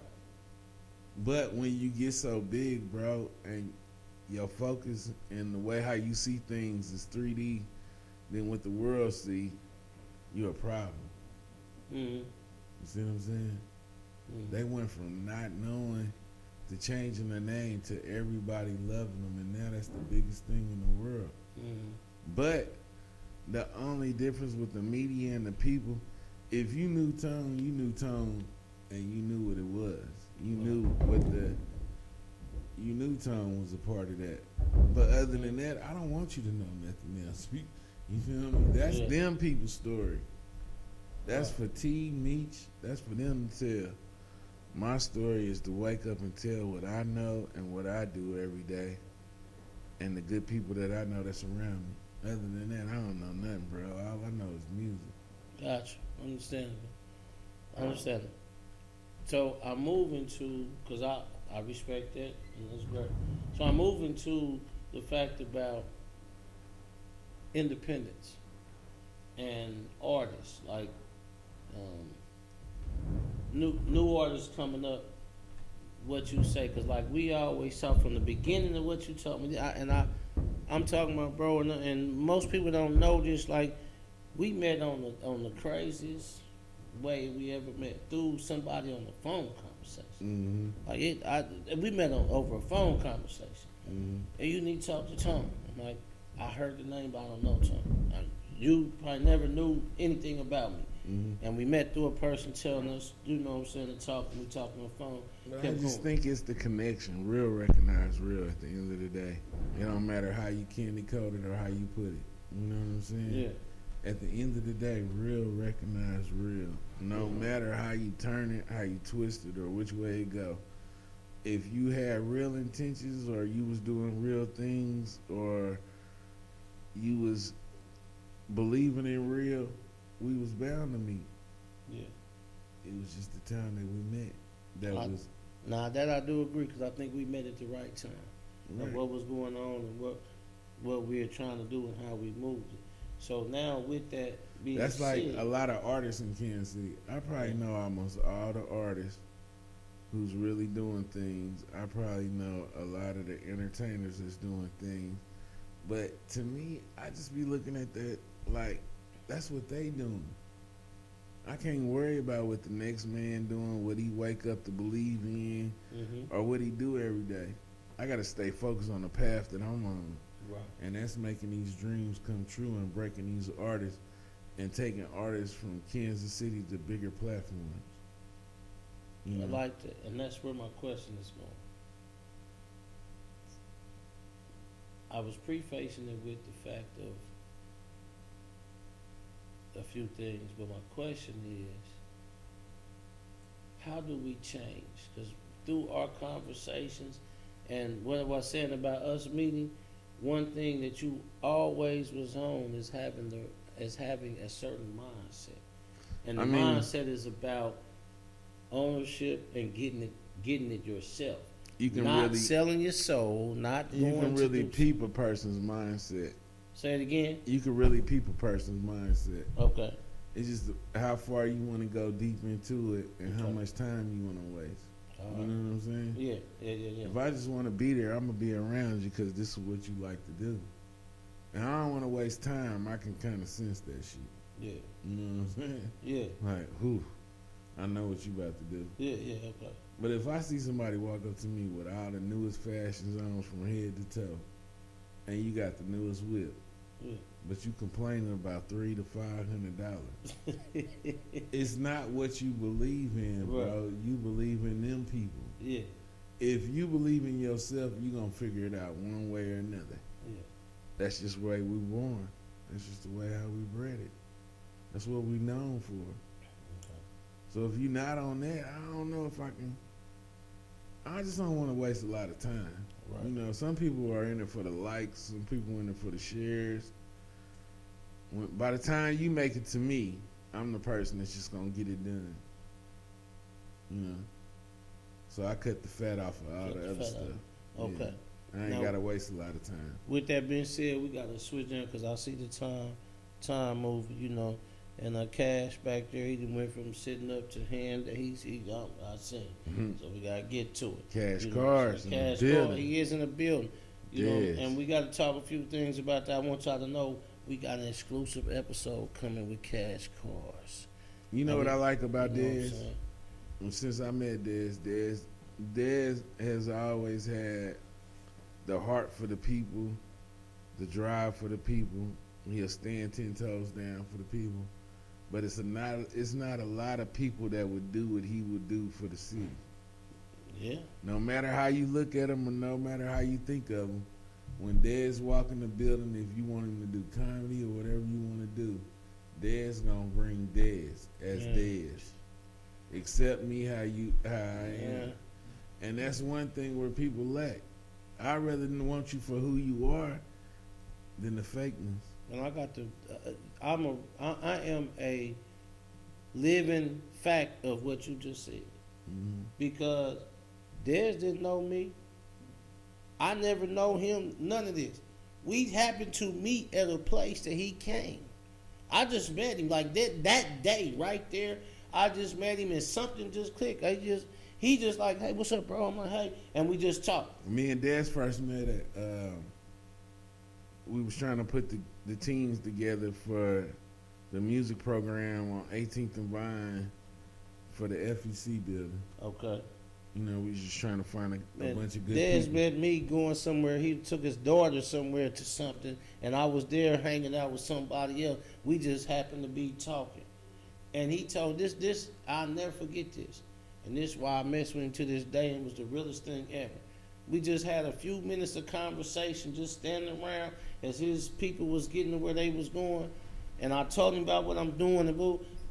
But when you get so big, bro, and your focus and the way how you see things is 3D, then what the world see, you're a problem. Mhm. You see what I'm saying? Mhm. They went from not knowing to changing their name to everybody loving them, and now that's the biggest thing in the world. Mhm. But the only difference with the media and the people, if you knew Tone, you knew Tone, and you knew what it was. You knew you knew Tone was a part of that. But other than that, I don't want you to know nothing else. You feel me? That's Yeah. them people's story. That's Right. for T, Meech. That's for them to tell. My story is to wake up and tell what I know and what I do every day, and the good people that I know that's around me. Other than that, I don't know nothing, bro. All I know is music. Gotcha. Understandable. So I'm moving to, because I respect that, and that's great. So I'm moving to the fact about independence and artists, like new artists coming up. What you say, because like we always talk from the beginning of what you told me, I'm talking about, bro, and most people don't know this. Like we met on the craziest way we ever met, through somebody on the phone conversation. Mm-hmm. We met over a phone conversation. Mm-hmm. And you need to talk to Tone. I'm like, I heard the name, but I don't know Tone. You probably never knew anything about me. And we met through a person telling us, you know what I'm saying, to talk, and we talk on the phone. But I just think it's the connection. Real recognize real at the end of the day. It don't matter how you candy coat it or how you put it. You know what I'm saying? Yeah. At the end of the day, real recognize real. No matter how you turn it, how you twist it, or which way it go. If you had real intentions, or you was doing real things, or you was believing in real, we was bound to meet. Yeah. It was just the time that we met. That I do agree, because I think we met at the right time. Right. Of what was going on and what we were trying to do and how we moved it. So now with that being That's said, like a lot of artists in Kansas City. I probably know almost all the artists who's really doing things. I probably know a lot of the entertainers that's doing things. But to me, I just be looking at that like, that's what they doing. I can't worry about what the next man doing, what he wake up to believe in, or what he do every day. I got to stay focused on the path that I'm on. right. And that's making these dreams come true and breaking these artists and taking artists from Kansas City to bigger platforms. I like that, and that's where my question is going. I was prefacing it with the fact of a few things, but my question is, how do we change? Because through our conversations and what I was saying about us meeting, one thing that you always was on is having a certain mindset, and the mindset is about ownership and getting it yourself. You can not really selling your soul, not you going can really to peep a person's mindset. Say it again. You can really peep a person's mindset. Okay. It's just how far you want to go deep into it and how much time you want to waste. You know what I'm saying? Yeah. If I just want to be there, I'm going to be around you because this is what you like to do. And I don't want to waste time. I can kind of sense that shit. Yeah. You know what I'm saying? Yeah. Like, whew, I know what you about to do. Yeah, okay. But if I see somebody walk up to me with all the newest fashions on from head to toe, and you got the newest whip, but you complaining about $300 to $500, it's not what you believe in, bro. Right. You believe in them people. Yeah. If you believe in yourself, you gonna figure it out one way or another. Yeah. That's just the way we born. That's just the way how we bred it. That's what we known for. Okay. So if you're not on that, I don't know if I can. I just don't want to waste a lot of time. Right. You know, some people are in it for the likes, some people in it for the shares. By the time you make it to me, I'm the person that's just gonna get it done. You know, so I cut the fat off of all the other stuff. Okay. Yeah. I ain't gotta waste a lot of time. With that being said, we gotta switch in because I see the time moving, you know, and Cash back there, he done went from sitting up to hand that I seen. So we gotta get to it. Cash You cars, so Cash in the building. Cars, he is in the building. You know, and we gotta talk a few things about that. I want y'all to know we got an exclusive episode coming with Cash Cars. You know what I like about You know what I'm Dez? saying? Since I met Dez has always had the heart for the people, the drive for the people. He'll stand 10 toes down for the people. But it's not a lot of people that would do what he would do for the city. Yeah. No matter how you look at him or no matter how you think of him, when Dez walk in the building, if you want him to do comedy or whatever you want to do, Dez gonna bring Dez as Dez. Accept me how I am. And that's one thing where people lack. I rather want you for who you are than the fakeness. And I got to, I am a living fact of what you just said. Because Dez didn't know me. I never know him, none of this. We happened to meet at a place that he came. I just met him like that day right there. I just met him and something just clicked. He just like, hey, what's up, bro? I'm like, hey, and we just talked. Me and Dez first met at, we was trying to put the teams together for the music program on 18th and Vine for the FEC building. Okay. You know, we was just trying to find a bunch of good Dez people. met me going somewhere. He took his daughter somewhere to something, and I was there hanging out with somebody else. We just happened to be talking. And he told this, I'll never forget this. And this is why I mess with him to this day, and it was the realest thing ever. We just had a few minutes of conversation, just standing around as his people was getting to where they was going. And I told him about what I'm doing,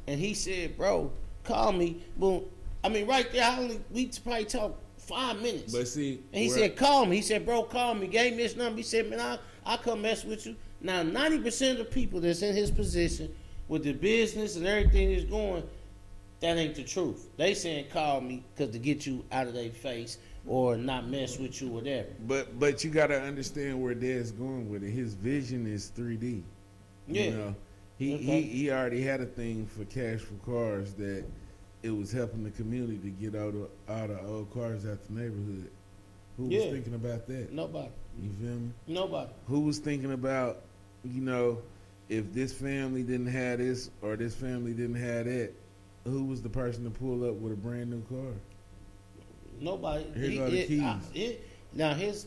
and he said, bro, call me. Boom. I mean, right there, we probably talked 5 minutes. But see, and he said, call me. He said, bro, call me. Gave me his number. He said, man, I'll come mess with you. Now, 90% of the people that's in his position with the business and everything that's going, that ain't the truth. They saying call me because to get you out of their face or not mess with you, whatever. But you got to understand where Dad's going with it. His vision is 3D. Yeah. You know, he already had a thing for cash for cars that it was helping the community to get all the old cars out the neighborhood. Who was thinking about that? Nobody. You feel me? Nobody. Who was thinking about, you know, if this family didn't have this or this family didn't have that, who was the person to pull up with a brand new car? Nobody. Here go the keys. Now his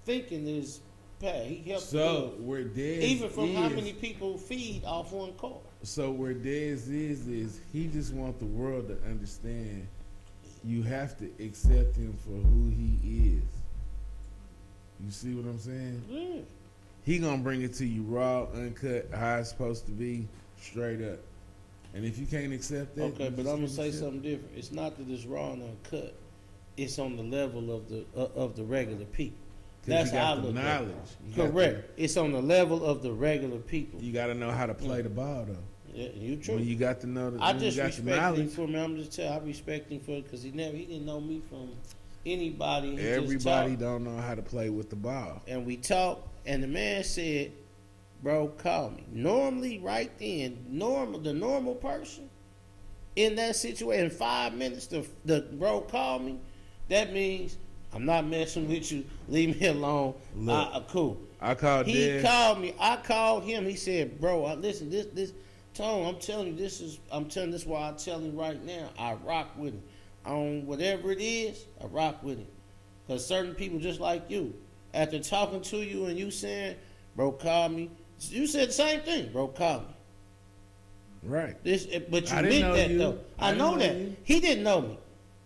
thinking is bad. He helped. So where Dez even from how many people feed off one car. So where Dez is he just want the world to understand you have to accept him for who he is. You see what I'm saying? Yeah. He gonna bring it to you raw, uncut, how it's supposed to be, straight up. And if you can't accept that, okay, but I'm gonna say something different. It's not that it's raw and uncut. It's on the level of the regular people. That's how I look at it. Correct. It's on the level of the regular people. You got to know how to play the ball, though. Yeah, you true. When you got to know that. I just respect him for me. I'm just telling. I respect him for it because he didn't know me from anybody. Everybody don't know how to play with the ball. And we talked, and the man said, "Bro, call me." Normally, right then, the normal person in that situation, in 5 minutes, the bro call me. That means I'm not messing with you. Leave me alone. Cool. I called. He called me. I called him. He said, "Bro, listen, this Tone. I'm telling you, this is why I tell him right now. I rock with him on whatever it is. I rock with him because certain people just like you, after talking to you and you saying, bro, call me. You said the same thing, bro, call me. Right. But you meant that though. I know that he didn't know me.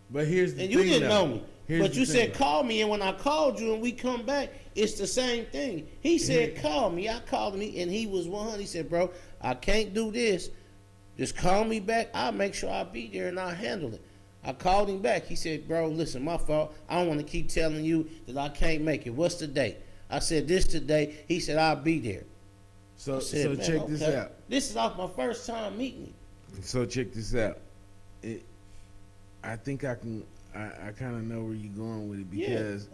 But here's the thing, you didn't know me. But you said call me, and when I called you and we come back, it's the same thing. He said call me. I called him, and he was 100. He said, bro, I can't do this. Just call me back. I'll make sure I'll be there and I'll handle it. I called him back. He said, bro, listen, my fault. I don't want to keep telling you that I can't make it. What's the date? I said, this today. He said, I'll be there. So check this out. This is off my first time meeting him. So check this out. I think I can. I kind of know where you're going with it because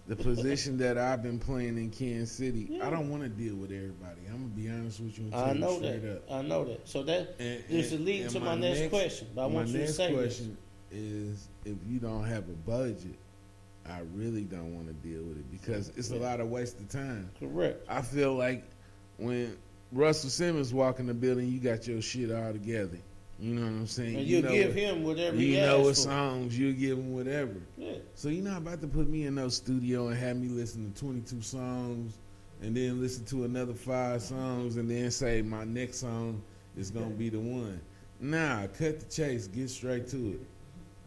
the position that I've been playing in Kansas City, I don't want to deal with everybody. I'm gonna be honest with you. I know that. I know that. So that this is leading to my next question. But I want you to say my next question is, if you don't have a budget, I really don't want to deal with it because it's a lot of waste of time. Correct. I feel like when Russell Simmons walk in the building, you got your shit all together. You know what I'm saying? And you give him whatever he asks for. You know what songs, you give him whatever. Yeah. So you're not about to put me in no studio and have me listen to 22 songs and then listen to another 5 songs and then say my next song is going to be the one. Nah, cut the chase. Get straight to it.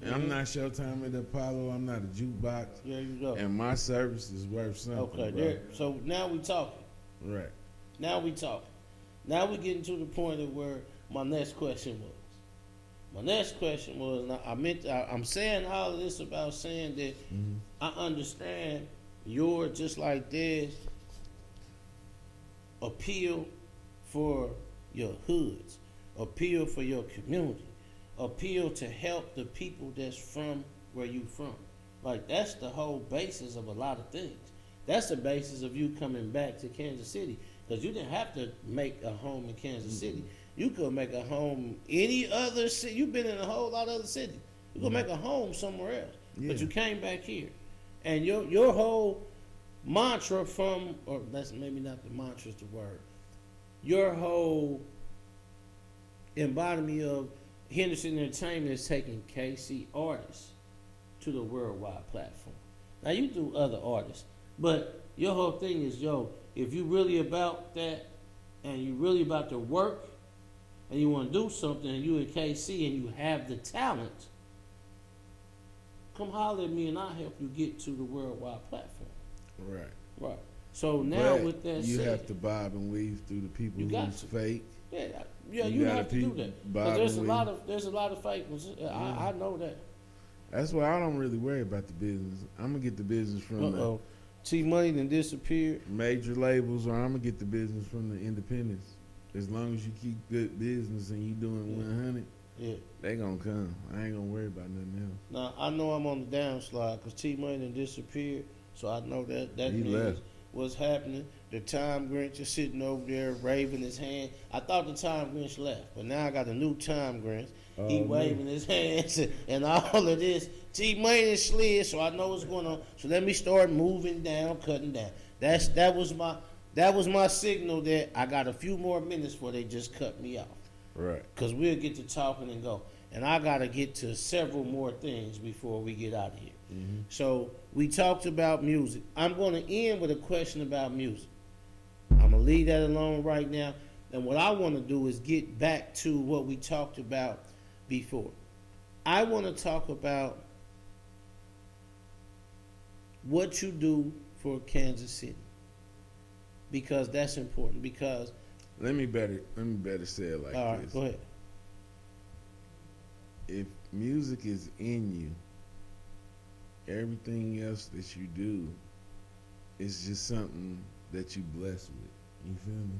And I'm not Showtime at the Apollo. I'm not a jukebox. There you go. And my service is worth something. Okay, bro. So now we talking. Right. Now we talking. Now we getting to the point of where my next question was. My next question was, I'm saying all of this about saying that I understand your, just like this, appeal for your hoods, appeal for your community, appeal to help the people that's from where you from. Like, that's the whole basis of a lot of things. That's the basis of you coming back to Kansas City, because you didn't have to make a home in Kansas City. You could make a home any other city. You've been in a whole lot of other cities. You could make a home somewhere else. Yeah. But you came back here. And your whole mantra or that's maybe not the mantra is the word. Your whole embodiment of Henderson Entertainment is taking KC artists to the worldwide platform. Now you do other artists, but your whole thing is, if you really about that and you really about to work, and you want to do something, and you in KC and you have the talent, come holler at me and I'll help you get to the worldwide platform. Right. Right. So now But with that you said, have to bob and weave through the people You got who's to. fake. yeah, You you gotta have to do that. bob Because and there's a lot of fake ones. I know that. That's why I don't really worry about the business. I'm gonna get the business from the T Money then disappeared. major labels, or I'm gonna get the business from the independents. As long as you keep good business and you doing 100, Yeah. they gonna come. I ain't gonna worry about nothing else. Now I know I'm on the downslide because T Money then disappeared. So I know that He means left. what's happening. The Time Grinch is sitting over there waving his hand. I thought the Time Grinch left, but now I got a new Time Grinch. He waving his hands and all of this. T Money is slid, so I know what's going on. So let me start moving down, cutting down. That was my signal that I got a few more minutes before they just cut me off. Right. Because we'll get to talking and go. And I got to get to several more things before we get out of here. Mm-hmm. So we talked about music. I'm going to end with a question about music. I'm going to leave that alone right now. And what I want to do is get back to what we talked about before. I want to talk about what you do for Kansas City. Because that's important. Because Let me better say it like all right, this. go ahead. If music is in you, everything else that you do is just something that you blessed with. You feel me?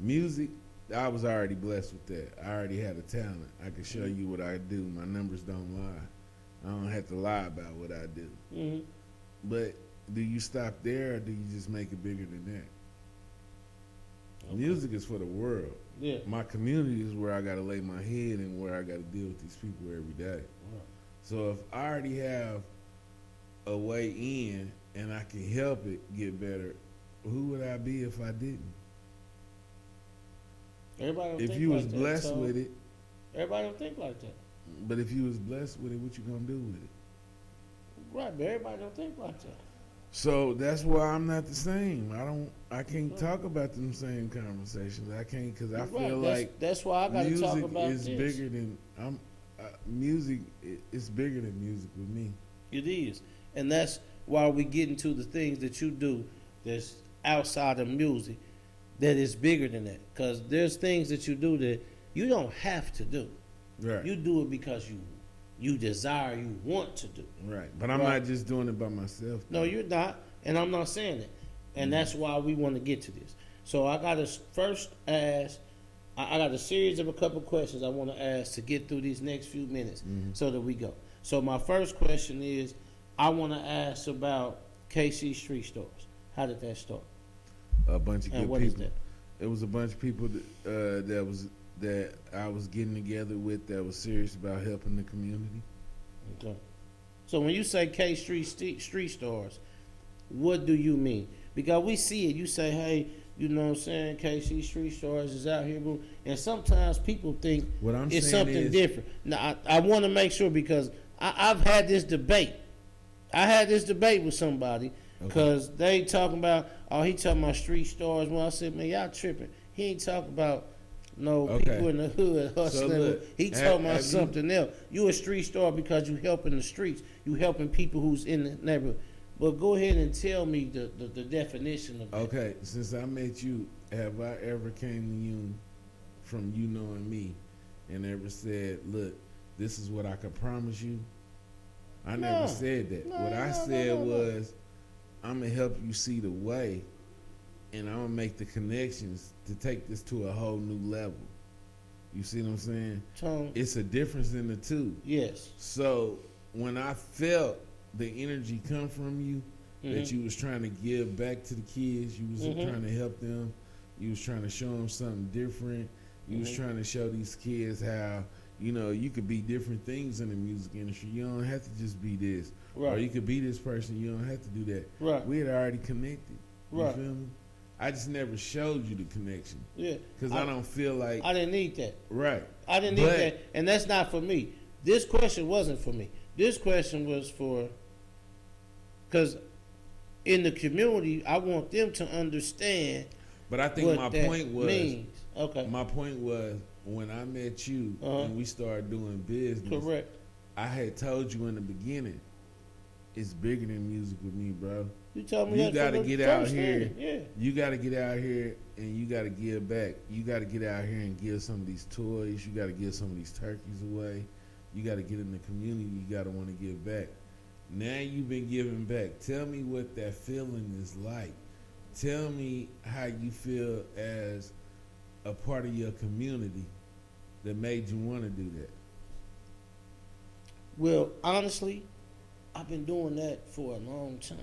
Music, I was already blessed with that. I already had a talent. I can show you what I do. My numbers don't lie. I don't have to lie about what I do. Mm-hmm. But do you stop there, or do you just make it bigger than that? Okay. Music is for the world. Yeah. My community is where I got to lay my head and where I got to deal with these people every day. Right. So if I already have a way in and I can help it get better, who would I be if I didn't? Everybody don't If think you like was that, blessed so with it, everybody don't think like that. but if you was blessed with it, what you gonna do with it? Right, but everybody don't think like that. So that's why I'm not the same. I can't talk about them same conversations. I can't, because I feel like that's why I got to talk music about is this. bigger than music. It's bigger than music with me. It is, and that's why we get into the things that you do that's outside of music that is bigger than that. Because there's things that you do that you don't have to do. Right. You do it because you desire, you want to do. Right. But I'm Right. not just doing it by myself. No, you're not, and I'm not saying that. And that's why we want to get to this. So I got to first ask, I got a series of a couple questions I want to ask to get through these next few minutes so that we go. So my first question is, I want to ask about KC Street Stores. How did that start? A bunch of And good what is people. that? It was a bunch of people that I was getting together with that was serious about helping the community. Okay. So when you say K Street Stores, what do you mean? Because we see it. You say, hey, you know what I'm saying, KC Street Stores is out here. And sometimes people think What I'm it's saying something is- different. Now, I want to make sure because I've had this debate. I had this debate with somebody because they talking about, oh, he talking about street stores. Well, I said, man, y'all tripping. He ain't talking about no people in the hood hustling. look, he talking about have you- something else. You a street store because you helping the streets. You helping people who's in the neighborhood. But go ahead and tell me the definition of that. Okay, since I met you, have I ever came to you from you knowing me and ever said, look, this is what I could promise you? I never said that. What I said was, I'm going to help you see the way, and I'm going to make the connections to take this to a whole new level. You see what I'm saying? Tone, It's a difference in the two. yes. So when I felt the energy come from you, that you was trying to give back to the kids, you was trying to help them, you was trying to show them something different, you was trying to show these kids how, you know, you could be different things in the music industry. You don't have to just be this. Or Right. you could be this person, you don't have to do that. Right. We had already connected. You Right. feel me? I just never showed you the connection. Yeah. Because I don't feel like, I didn't need that. right. I didn't need But- that. And that's not for me. This question wasn't for me. This question was for, because in the community, I want them to understand But I think what my that point was, means. Okay. my point was, when I met you and we started doing business, Correct. I had told you in the beginning, it's bigger than music with me, bro. You told me You that gotta from the get out first here. day. Yeah. You gotta get out here and you gotta give back. You gotta get out here and give some of these toys. You gotta give some of these turkeys away. You gotta get in the community. You gotta want to give back. Now you've been giving back. Tell me what that feeling is like. Tell me how you feel as a part of your community that made you want to do that. Well, honestly, I've been doing that for a long time.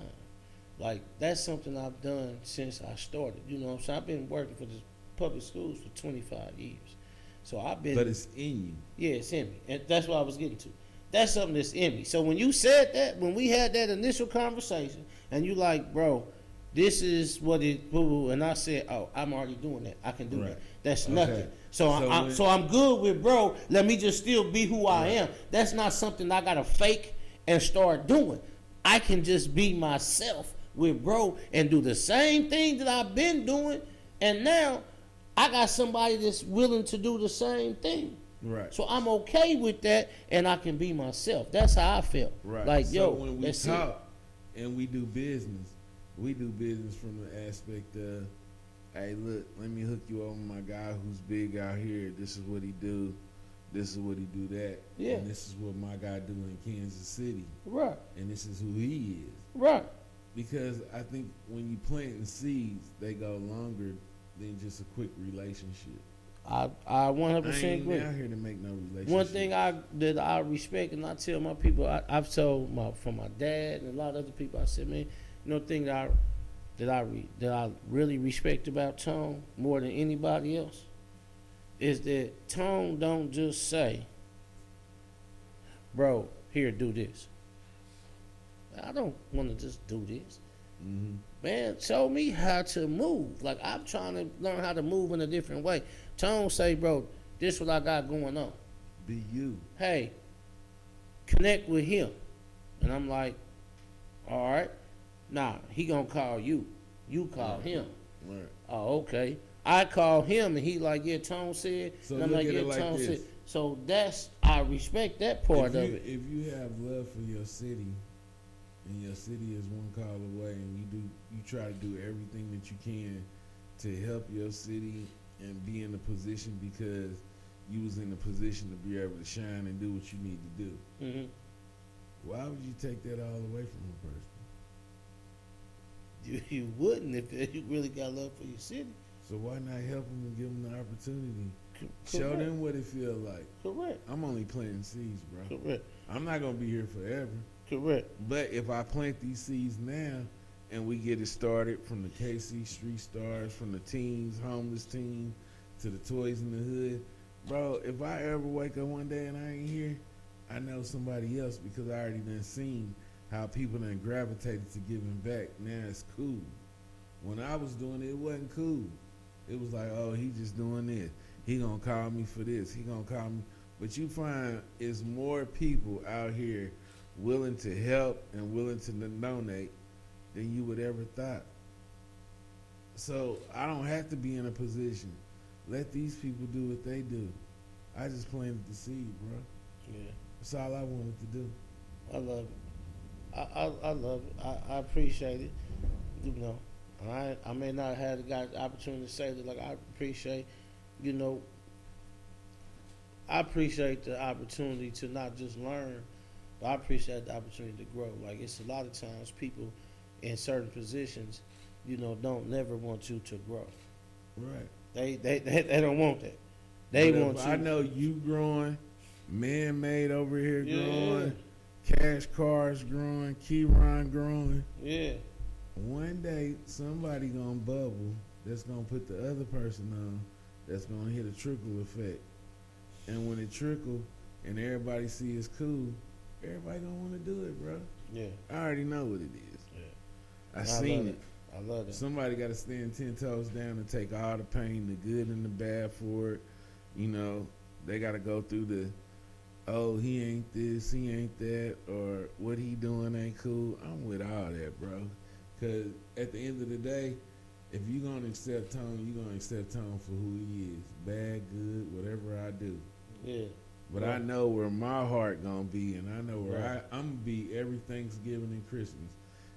Like, that's something I've done since I started. You know what I'm saying? I've been working for the public schools for 25 years. So I've been... But it's in you. Yeah, it's in me. And that's what I was getting to. That's something that's in me. So when you said that, when we had that initial conversation, and you like, bro, this is what it... And I said, oh, I'm already doing that. I can do that. That's nothing. So I'm good with, bro, let me just still be who I am. That's not something I got to fake and start doing. I can just be myself with bro and do the same thing that I've been doing, and now I got somebody that's willing to do the same thing. Right. So I'm okay with that, and I can be myself. That's how I felt. Right. Like, so when we talk and we do business from the aspect of, hey, look, let me hook you over my guy who's big out here. This is what he do. This is what he do that. Yeah. And this is what my guy do in Kansas City. Right. And this is who he is. Right. Because I think when you planting seeds, they go longer than just a quick relationship. I 100% I ain't agree. out here to make no relationship. One thing that I respect, and I tell my people, I've told from my dad and a lot of other people, I said, man, you know, the thing that I really respect about Tone more than anybody else is that Tone don't just say, bro, here, do this. I don't want to just do this. Mm-hmm. Man, show me how to move. Like, I'm trying to learn how to move in a different way. Tone say, bro, this what I got going on. Be you. Hey, connect with him. And I'm like, all right. Nah, he gonna call you. You call him. Right. Oh, okay. I call him, and he like, yeah, Tone said. So and I'm look like, at yeah, it like Tone this. said. So I respect that part of it. If you have love for your city, and your city is one call away, and you try to do everything that you can to help your city and be in a position because you was in a position to be able to shine and do what you need to do. Mm-hmm. Why would you take that all away from a person? You wouldn't if you really got love for your city. So why not help them and give them the opportunity? Correct. Show them what it feel like. Correct. I'm only planting seeds, bro. Correct. I'm not gonna be here forever. Correct. But if I plant these seeds now and we get it started from the KC Street Stars, from the teens, homeless team, to the Toys in the Hood, bro, if I ever wake up one day and I ain't here, I know somebody else because I already done seen how people done gravitated to giving back. Now it's cool. When I was doing it, it wasn't cool. It was like, oh, he just doing this. He gonna call me for this. He gonna call me. But you find it's more people out here willing to help and willing to donate than you would ever thought. So I don't have to be in a position. Let these people do what they do. I just planted the seed, bro. Yeah. That's all I wanted to do. I love it. I love it. I appreciate it. You know, I may not have got the opportunity to say that. Like, I appreciate, you know, I appreciate the opportunity to not just learn, but I appreciate the opportunity to grow. Like, it's a lot of times people in certain positions, you know, don't never want you to grow. Right. They don't want that. They But want if you. I know you growing, man-made over here Yeah. growing, Cash Cars growing, Keyron growing. Yeah. One day, somebody gonna bubble that's gonna put the other person on that's gonna hit a trickle effect. And when it trickle and everybody see it's cool, everybody gonna wanna do it, bro. Yeah. I already know what it is. Yeah. I seen love it. I love it. Somebody gotta stand 10 toes down and take all the pain, the good and the bad for it. You know, they gotta go through the, oh, he ain't this, he ain't that, or what he doing ain't cool. I'm with all that, bro. Because at the end of the day, if you gonna accept Tone, you gonna accept Tone for who he is. Bad, good, whatever I do. Yeah. But Right. I know where my heart gonna be, and I know where Right. I'm gonna be every Thanksgiving and Christmas.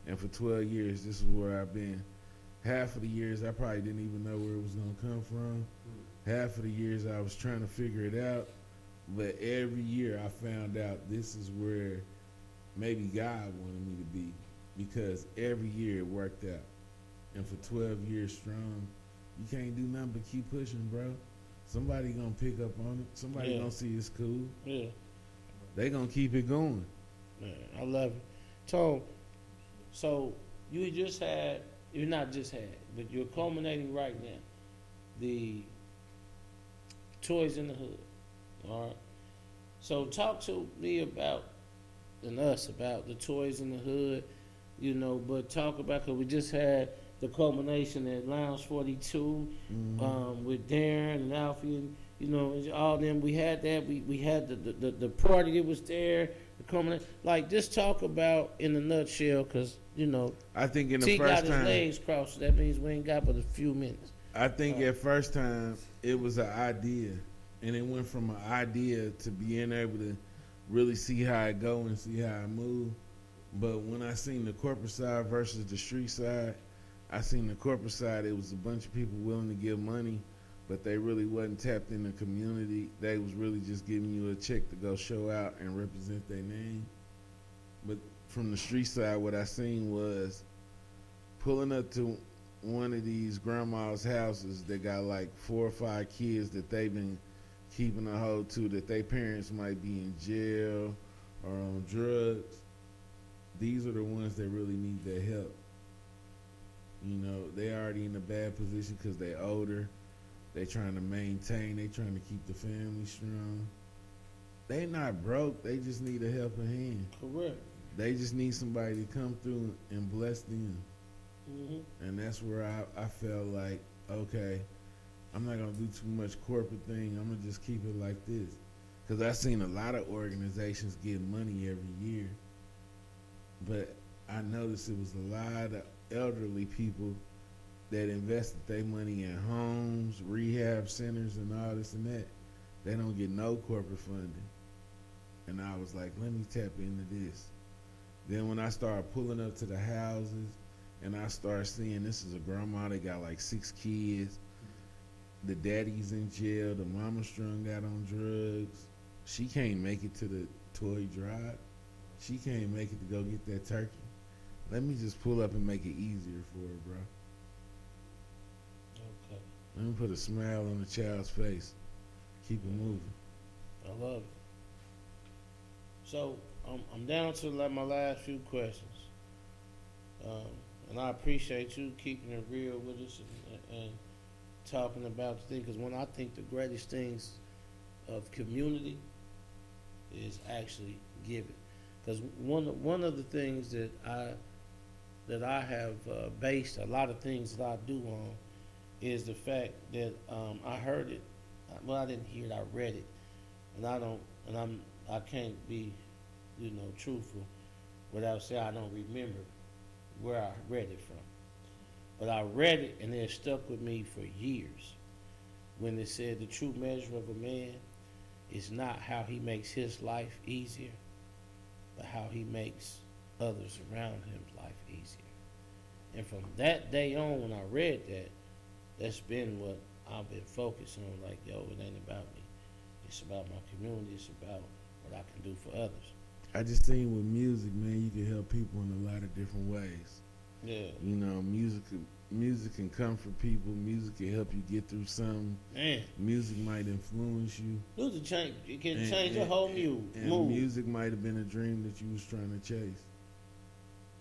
And for 12 years, this is where I've been. Half of the years, I probably didn't even know where it was gonna come from. Half of the years, I was trying to figure it out. But every year, I found out this is where maybe God wanted me to be, because every year it worked out. And for 12 years strong, you can't do nothing but keep pushing, bro. Somebody gonna pick up on it. Somebody Yeah. gonna see it's cool. Yeah. They gonna keep it going. Man, I love it. Tone, so you just had, you're not just had, but you're culminating right now the Toys in the Hood. All right. So talk to me about, and us about the Toys in the Hood, you know, but talk about, because we just had the culmination at Lounge 42 with Darren and Alfie and, you know, all them. We had that. We had the party that was there, the culmination. Like, just talk about in a nutshell, because, you know, I think in the T got first his time, legs crossed, so that means we ain't got but a few minutes. I think at first time it was an idea, and it went from an idea to being able to really see how it go and see how it move. But when I seen the corporate side versus the street side, I seen the corporate side, it was a bunch of people willing to give money, but they really wasn't tapped in the community. They was really just giving you a check to go show out and represent their name. But from the street side, what I seen was pulling up to one of these grandma's houses that got like 4 or 5 kids that they've been keeping a hold to, that their parents might be in jail or on drugs. These are the ones that really need their help. You know, they already in a bad position because they older. They trying to maintain. They trying to keep the family strong. They not broke. They just need a helping hand. Correct. They just need somebody to come through and bless them. Mm-hmm. And that's where I felt like, okay, I'm not going to do too much corporate thing. I'm going to just keep it like this. Because I've seen a lot of organizations get money every year. But I noticed it was a lot of elderly people that invested their money in homes, rehab centers, and all this and that. They don't get no corporate funding. And I was like, let me tap into this. Then when I started pulling up to the houses and I started seeing this is a grandma that got like 6 kids, the daddy's in jail, the mama strung out on drugs. She can't make it to the toy drive. She can't make it to go get that turkey. Let me just pull up and make it easier for her, bro. Okay. Let me put a smile on the child's face. Keep it moving. I love it. So I'm down to like my last few questions, and I appreciate you keeping it real with us and talking about the thing. Because when I think the greatest things of community is actually giving. Because one of the things that I have based a lot of things that I do on is the fact that I heard it. Well, I didn't hear it. I read it, and I can't be, you know, truthful without saying I don't remember where I read it from. But I read it, and it stuck with me for years. When it said the true measure of a man is not how he makes his life easier, but how he makes others around him's life easier. And from that day on, when I read that, that's been what I've been focused on. Like, yo, it ain't about me. It's about my community. It's about what I can do for others. I just seen with music, man, you can help people in a lot of different ways. Yeah. You know, music can comfort people. Music can help you get through something. Man. Music might influence you. Music change. It can change your whole mood. And music might have been a dream that you was trying to chase.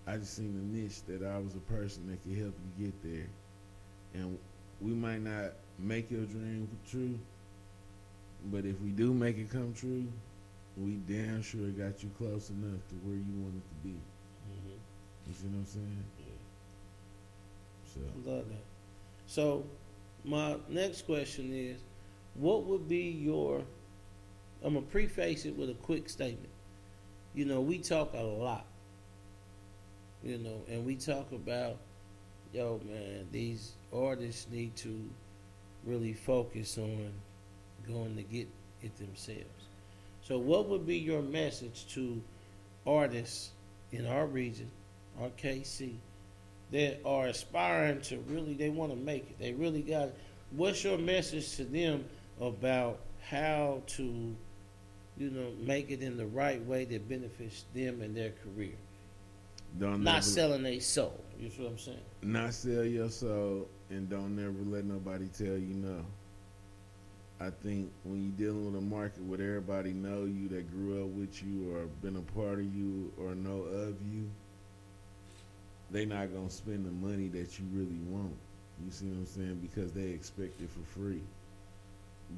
I just seen a niche that I was a person that could help you get there. And we might not make your dream true, but if we do make it come true, we damn sure got you close enough to where you want it to be. Mm-hmm. You see what I'm saying? Yeah. So I love that. So my next question is, what would be your, I'm going to preface it with a quick statement. You know, we talk a lot, you know, and we talk about Yo, man, these artists need to really focus on going to get it themselves. So, what would be your message to artists in our region, our KC, that are aspiring to really, they want to make it? They really got it. What's your message to them about how to, make it in the right way that benefits them and their career? Not selling their soul. You see what I'm saying? Not sell your soul, and don't never let nobody tell you no. I think when you're dealing with a market where everybody know you, that grew up with you or been a part of you or know of you, they not gonna spend the money that you really want. You see what I'm saying? Because they expect it for free.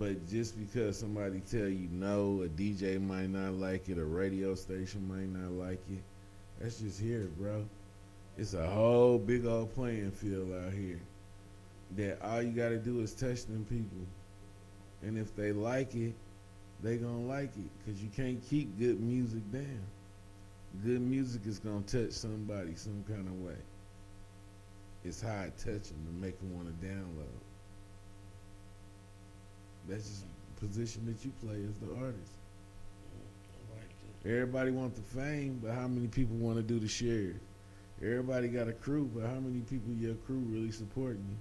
But just because somebody tell you no, a DJ might not like it, a radio station might not like it, that's just here, bro. It's a whole big old playing field out here that all you gotta do is touch them people. And if they like it, they gonna like it. Because you can't keep good music down. Good music is gonna touch somebody some kind of way. It's hard touching to make them want to download. That's just the position that you play as the artist. Everybody want the fame, but how many people want to do the shares? Everybody got a crew, but how many people your crew really supporting you?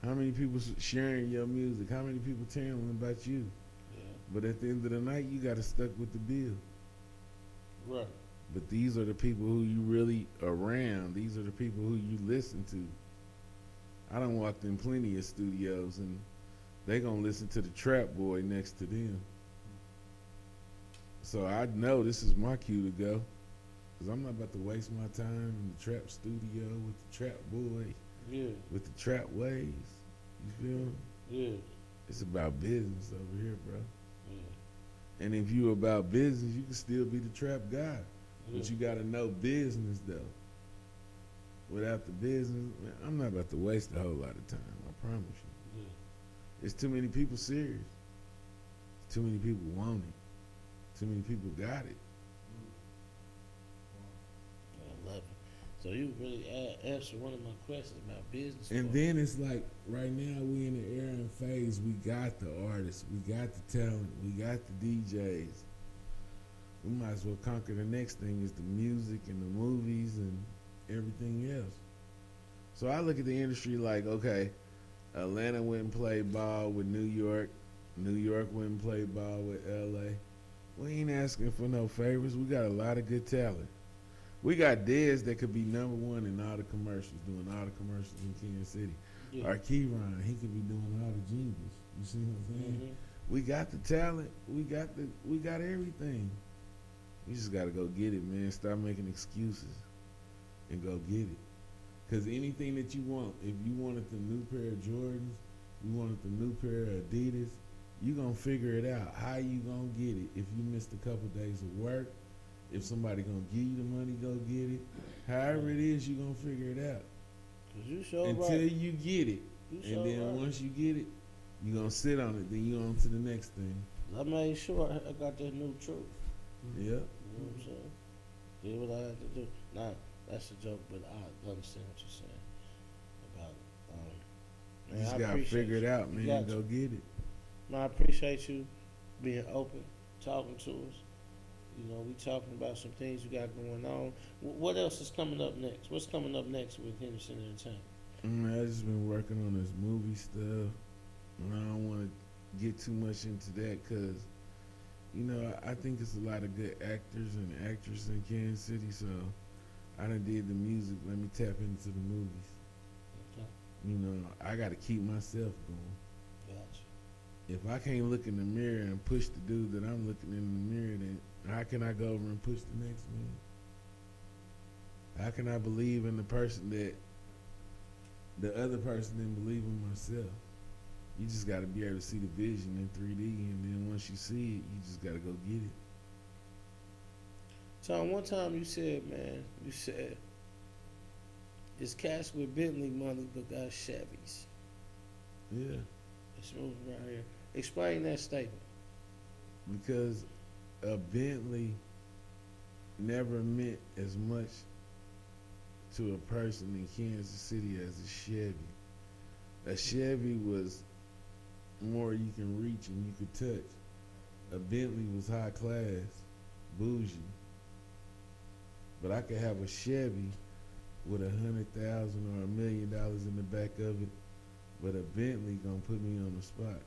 How many people sharing your music? How many people telling about you? Yeah. But at the end of the night, you got to stuck with the bill. Right. But these are the people who you really around. These are the people who you listen to. I done walked in plenty of studios, and they gonna listen to the trap boy next to them. So I know this is my cue to go, because I'm not about to waste my time in the trap studio with the trap boy. Yeah. With the trap ways. You feel me? Yeah. It's about business over here, bro. Yeah. And if you about business, you can still be the trap guy. Yeah. But you gotta know business though. Without the business, man, I'm not about to waste a whole lot of time, I promise you. Yeah. It's too many people serious. Too many people want it. Too many people got it. I love it. So you really answered one of my questions about business. And then it's like, right now we in the era and phase, we got the artists, we got the talent, we got the DJs. We might as well conquer the next thing is the music and the movies and everything else. So I look at the industry like, okay, Atlanta went and played ball with New York. New York went and played ball with LA. We ain't asking for no favors. We got a lot of good talent. We got Dez that could be number one in all the commercials, doing all the commercials in Kansas City. Yeah. Our Keyron, he could be doing all the jingles. You see what I'm saying? Mm-hmm. We got the talent. We got everything. We just got to go get it, man. Stop making excuses and go get it. Because anything that you want, if you wanted the new pair of Jordans, you wanted the new pair of Adidas, you going to figure it out. How you going to get it? If you missed a couple days of work, if somebody going to give you the money, go get it. However it is, you going to figure it out. You sure Until right. you get it. And then once you get it, you going to sit on it. Then you on to the next thing. I made sure I got that new truth. Yeah. You know what I'm saying? Did what I had to do. Now, that's a joke, but I understand what you're saying about it. You just got to figure it out, man. Go get it. No, I appreciate you being open, talking to us. You know, we talking about some things we got going on. What else is coming up next? What's coming up next with Henderson Entertainment? I just been working on this movie stuff. And I don't want to get too much into that because, you know, I think it's a lot of good actors and actresses in Kansas City, so I done did the music. Let me tap into the movies. Okay. You know, I got to keep myself going. Gotcha. If I can't look in the mirror and push the dude that I'm looking in the mirror, then how can I go over and push the next man? How can I believe in the person that the other person didn't believe in myself? You just got to be able to see the vision in 3D, and then once you see it, you just got to go get it. Tom, one time you said, it's cats with Bentley money but got Chevys. Yeah. It's moving right here. Explain that statement. Because a Bentley never meant as much to a person in Kansas City as a Chevy. A Chevy was more you can reach and you could touch. A Bentley was high class, bougie. But I could have a Chevy with $100,000 or $1 million in the back of it, but a Bentley gonna put me on the spot.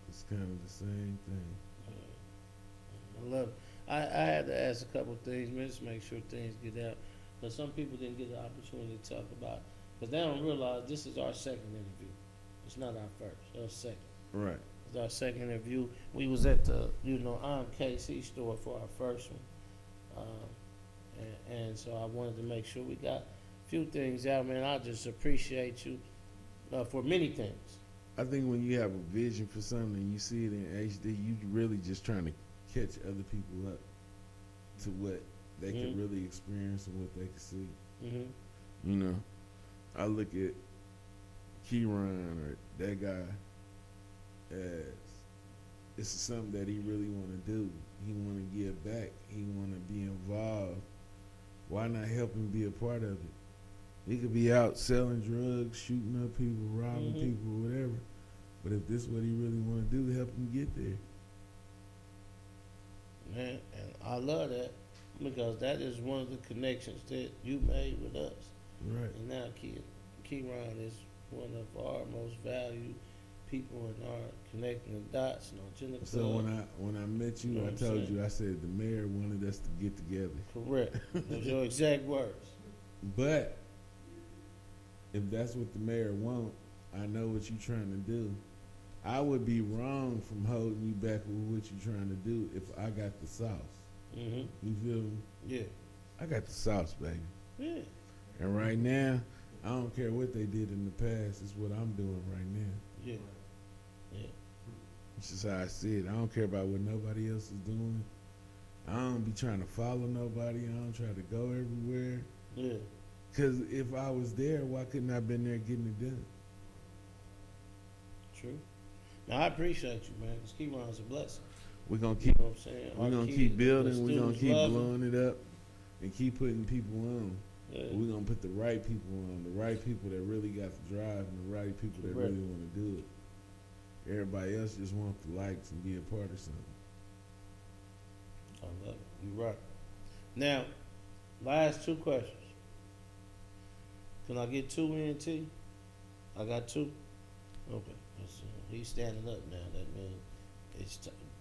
It's kind of the same thing. I love it. I had to ask a couple of things, man, just to make sure things get out. But some people didn't get the opportunity to talk about, because they don't realize this is our second interview. It's not our first, our second. Right. It's our second interview. We was at the, KC store for our first one. And so I wanted to make sure we got a few things out, man. I just appreciate you for many things. I think when you have a vision for something and you see it in HD, you really just trying to catch other people up to what they can really experience and what they can see. You know, I look at Keyron or that guy as it's something that he really want to do. He want to give back. He want to be involved. Why not help him be a part of it? He could be out selling drugs, shooting up people, robbing people, whatever. But if this is what he really want to do, help him get there. Man, and I love that because that is one of the connections that you made with us. Right. And now Keyron is one of our most valued people in our connecting the dots and our Jegna So Club. when I met you, I told you, I said the mayor wanted us to get together. Correct. Those are your exact words. But if that's what the mayor want, I know what you're trying to do. I would be wrong from holding you back with what you're trying to do if I got the sauce. You feel me? Yeah. I got the sauce, baby. Yeah. And right now, I don't care what they did in the past. It's what I'm doing right now. Yeah. Yeah. It's just how I see it. I don't care about what nobody else is doing. I don't be trying to follow nobody. I don't try to go everywhere. Yeah. Because if I was there, why couldn't I have been there getting it done? True. Now, I appreciate you, man, because Keyron's a blessing. We're going to You keep, know what I'm saying? we're Our gonna kids, keep the building. We're going to students keep love him. blowing it up and keep putting people on. Yeah. We're going to put the right people on, the right people that really got the drive and the right people that Correct. really want to do it. Everybody else just wants the likes and be a part of something. I love it. You're right. Now, last two questions. Can I get two in, T? I got two? Okay. He's standing up now. That means his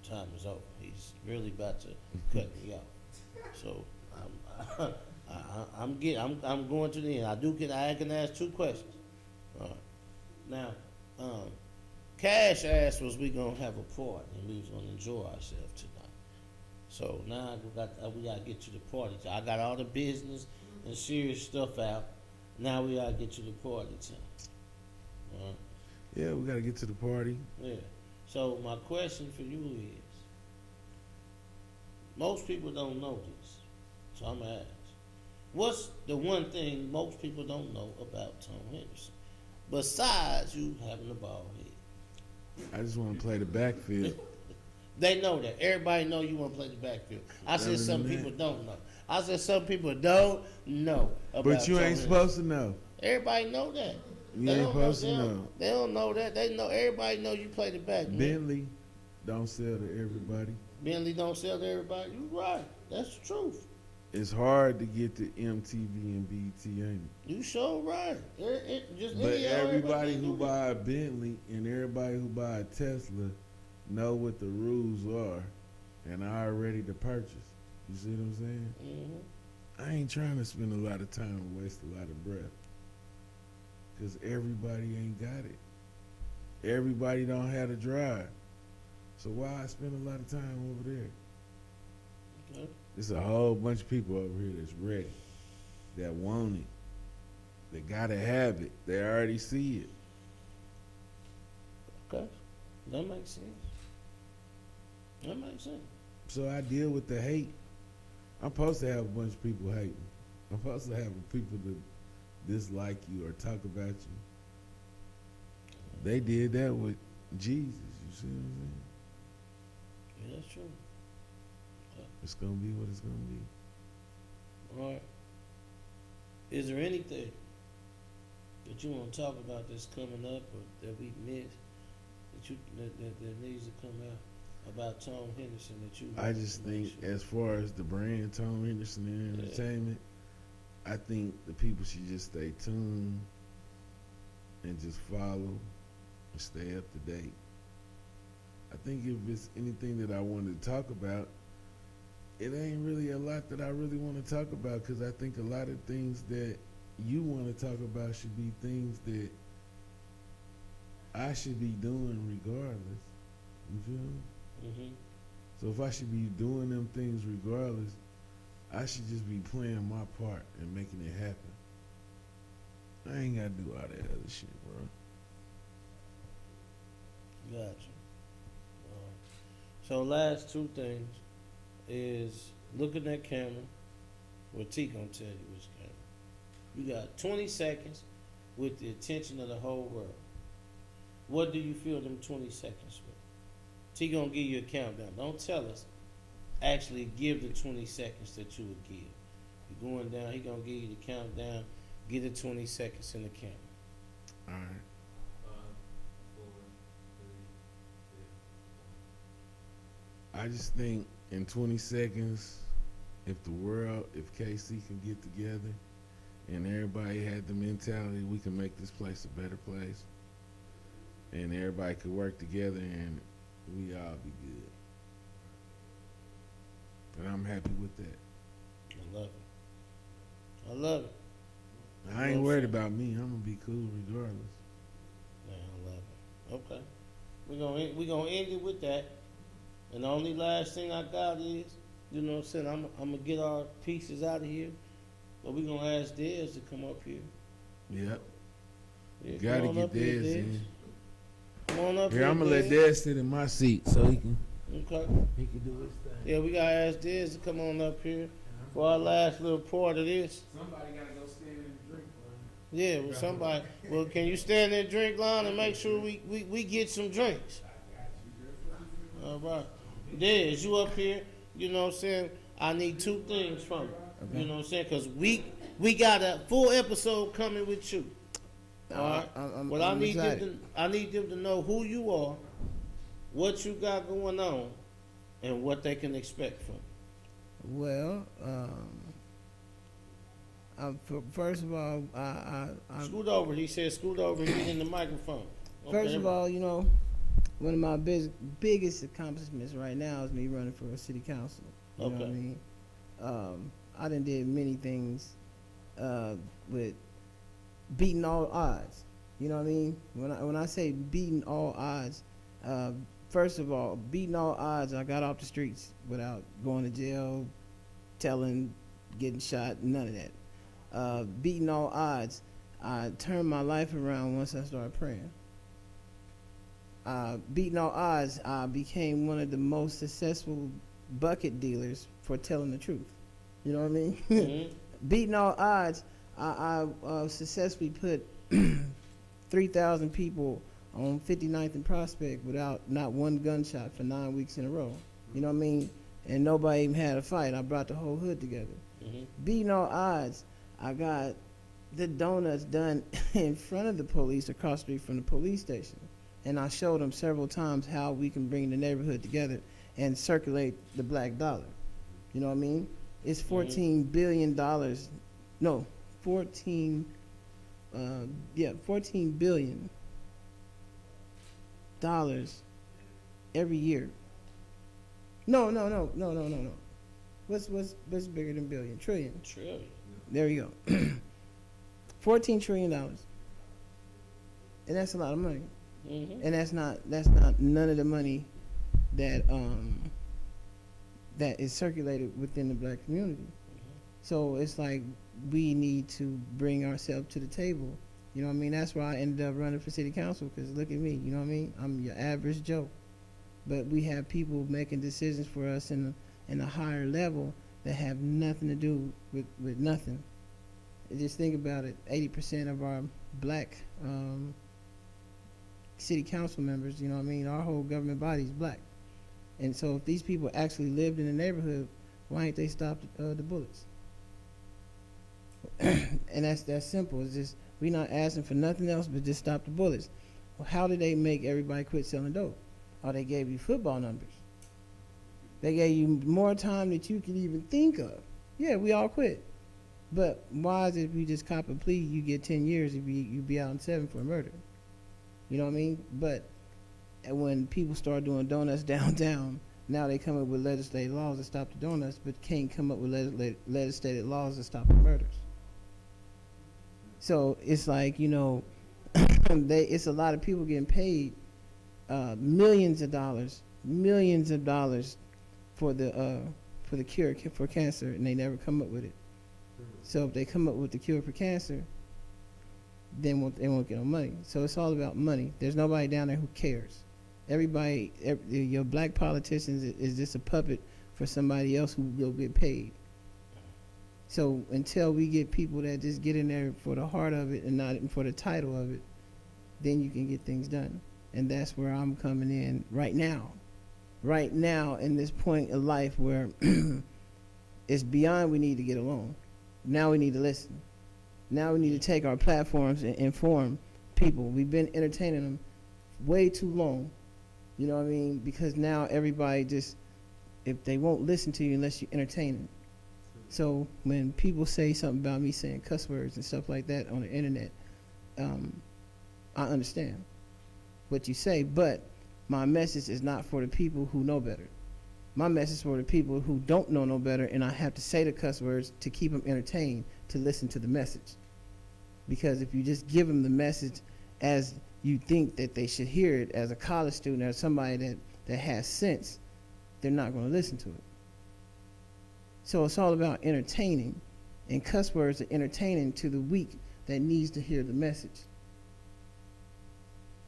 time is over. He's really about to cut me off. So I'm going to the end. I can ask two questions. All right. Now, Cash asked was we gonna have a party and we was gonna enjoy ourselves tonight. So now we gotta get to the party. So I got all the business and serious stuff out. Now we gotta get to the party time. All right. Yeah, we got to get to the party. Yeah. So my question for you is, most people don't know this, so I'm gonna ask, what's the one thing most people don't know about Tone Henderson, besides you having a bald head? I just want to play the backfield. They know that. Everybody know you want to play the backfield. I said Other some than people that. don't know. I said some people don't know about But you Tone ain't Henderson. supposed to know. Everybody know that. You They ain't don't supposed to they don't- know. They don't know that. They know. Everybody know you play the back. man. Bentley don't sell to everybody. Bentley don't sell to everybody. You right. That's the truth. It's hard to get to MTV and BET, ain't it? You sure right. But everybody who buy a Bentley and everybody who buy a Tesla know what the rules are and are ready to purchase. You see what I'm saying? Mm-hmm. I ain't trying to spend a lot of time and waste a lot of breath. Because everybody ain't got it. Everybody don't have the drive. So why I spend a lot of time over there? Okay. There's a whole bunch of people over here that's ready, that want it, that gotta have it. They already see it. Okay. That makes sense. That makes sense. So I deal with the hate. I'm supposed to have a bunch of people hating. I'm supposed to have people that dislike you or talk about you. They did that with Jesus. You see what I'm saying? Yeah, that's true. It's gonna be what it's gonna be. All right. Is there anything that you want to talk about that's coming up or that we missed that needs to come out about Tone Henderson that you? I just think, as far as the brand Tone Henderson Entertainment, I think the people should just stay tuned and just follow and stay up to date. I think if it's anything that I wanted to talk about, it ain't really a lot that I really want to talk about, because I think a lot of things that you want to talk about should be things that I should be doing regardless. You feel me? Mm-hmm. So if I should be doing them things regardless, I should just be playing my part and making it happen. I ain't got to do all that other shit, bro. Gotcha. So last two things is look at that camera. Well, T gonna tell you which camera. You got 20 seconds with the attention of the whole world. What do you fill them 20 seconds with? T gonna give you a countdown. Don't tell us. Actually give the 20 seconds that you would give. You're going down, he gonna give you the countdown. Get the 20 seconds in the camera. All right. 5, 4, 3, 2, 1. I just think in 20 seconds, if KC can get together and everybody had the mentality, we can make this place a better place. And everybody could work together and we all be good. And I'm happy with that. I love it. I love it. I ain't worried about me. I'm gonna be cool regardless. Man, I love it. Okay. We're gonna end it with that. And the only last thing I got is, you know what I'm saying, I'm gonna get our pieces out of here. But we're gonna ask Dez to come up here. Yep. Yeah, Gotta get Dez in. Come on up Here, here. I'm gonna let Dez sit in my seat so he can Okay. he can do his thing. Yeah, we gotta ask Dez to come on up here for our last little part of this. Somebody gotta go stand in the drink line. Yeah, well, somebody. Well, can you stand in the drink line and make sure we get some drinks? All right. Dez, you up here. You know what I'm saying? I need two things from you. Okay. You know what I'm saying? Because we got a full episode coming with you. All right. Well, I need them to know who you are, what you got going on, and what they can expect from you. Well, first of all, I Scoot over. He said scoot over and get in the microphone. Okay. first of all, you know, one of my biggest accomplishments right now is me running for a city council. You know what I mean? I done did many things with beating all odds. You know what I mean? When I say beating all odds, first of all, beating all odds, I got off the streets without going to jail, getting shot, none of that. Beating all odds, I turned my life around once I started praying. Beating all odds, I became one of the most successful bucket dealers for telling the truth. You know what I mean? Mm-hmm. Beating all odds, I successfully put 3,000 people on 59th and Prospect without not one gunshot for 9 weeks in a row. You know what I mean? And nobody even had a fight. I brought the whole hood together. Mm-hmm. Beating all odds, I got the donuts done in front of the police across the street from the police station. And I showed them several times how we can bring the neighborhood together and circulate the black dollar. You know what I mean? It's $14 billion. No, 14 billion dollars every year. No. What's bigger than billion? Trillion. Trillion. There you go. $14 trillion. And that's a lot of money. Mm-hmm. And that's not none of the money that is circulated within the black community. So it's like we need to bring ourselves to the table. You know what I mean? That's why I ended up running for city council, because look at me. You know what I mean? I'm your average Joe. But we have people making decisions for us in a higher level that have nothing to do with nothing. Just think about it. 80% of our black city council members, you know what I mean? Our whole government body is black. And so if these people actually lived in the neighborhood, why ain't they stopped the bullets? And that's simple. It's just we not asking for nothing else but just stop the bullets. Well, how did they make everybody quit selling dope? Oh, they gave you football numbers. They gave you more time that you could even think of. Yeah, we all quit. But why is it if you just cop a plea, you get 10 years if you be out in 7 for a murder? You know what I mean? But when people start doing donuts downtown, now they come up with legislative laws to stop the donuts, but can't come up with legislative laws to stop the murders. So it's like, you know, it's a lot of people getting paid millions of dollars for the cure for cancer, and they never come up with it. So if they come up with the cure for cancer, they won't get no money. So it's all about money. There's nobody down there who cares. Everybody, your black politicians is just a puppet for somebody else who will get paid. So until we get people that just get in there for the heart of it and not for the title of it, then you can get things done. And that's where I'm coming in right now. Right now in this point of life where it's beyond we need to get along. Now we need to listen. Now we need to take our platforms and inform people. We've been entertaining them way too long. You know what I mean? Because now everybody just, if they won't listen to you unless you entertain them. So when people say something about me saying cuss words and stuff like that on the internet, I understand what you say, but my message is not for the people who know better. My message is for the people who don't know no better, and I have to say the cuss words to keep them entertained to listen to the message. Because if you just give them the message as you think that they should hear it as a college student or somebody that has sense, they're not going to listen to it. So it's all about entertaining, and cuss words are entertaining to the weak that needs to hear the message.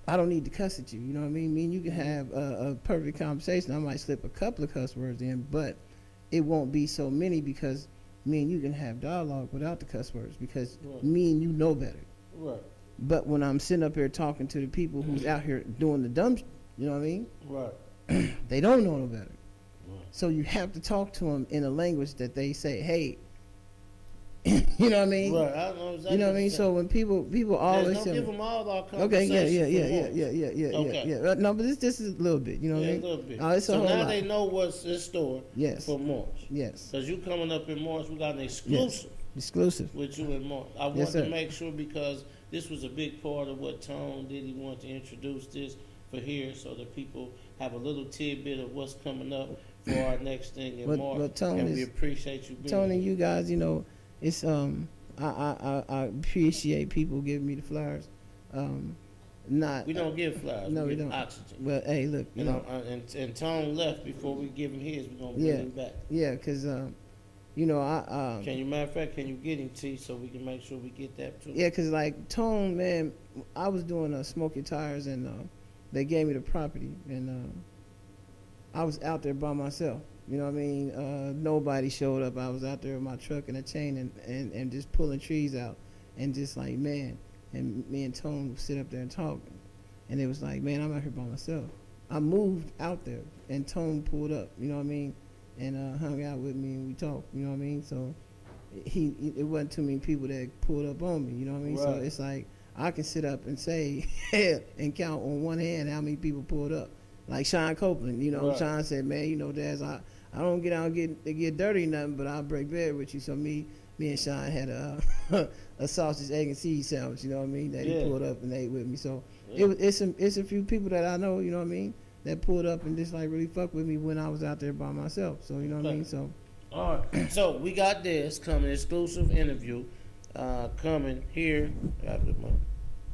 I don't need to cuss at you, you know what I mean? Me and you can have a perfect conversation. I might slip a couple of cuss words in, but it won't be so many because me and you can have dialogue without the cuss words because me and you know better. Right. But when I'm sitting up here talking to the people who's out here doing the dumb, you know what I mean? Right. They don't know no better. Right. So you have to talk to them in a language that they say, hey, you know what I mean? Right. I know exactly. You know what I mean? So when people always don't tell give me, them all our okay, conversations. yeah. No, but this is a little bit, you know what I mean? A little bit. It's a so whole now lot. they know what's in store for March. Yes. Because you coming up in March, we got an exclusive Exclusive. with you in March. I want to make sure because this was a big part of what Tone did. He wanted to introduce this for here so that people have a little tidbit of what's coming up for our next thing in March. But Tone and we appreciate you being Tony, here. you guys, you know, it's I appreciate people giving me the flowers. We don't give flowers. No, we don't. Oxygen. Well, hey, look, you know, and Tone left before we give him his. We're gonna bring him back. Yeah, cause you know, matter of fact, can you get him T so we can make sure we get that too? Yeah, cause like Tone, man, I was doing smoky tires and they gave me the property and I was out there by myself. You know what I mean? Nobody showed up. I was out there with my truck and a chain and just pulling trees out and just like, man, and me and Tone would sit up there and talk. And it was like, man, I'm out here by myself. I moved out there and Tone pulled up, you know what I mean? And hung out with me and we talked, you know what I mean? So it wasn't too many people that pulled up on me, you know what I mean? Right. So it's like, I can sit up and say, and count on one hand how many people pulled up. Like Sean Copeland, you know, Sean said, man, you know, Daz, I don't get out and get dirty or nothing, but I'll break bread with you. So me and Sean had a sausage, egg, and cheese sandwich, you know what I mean, that he pulled up and ate with me. So it's a few people that I know, you know what I mean, that pulled up and just like really fuck with me when I was out there by myself. So, you know what I mean? So. All right. So we got this coming, exclusive interview coming here. I have my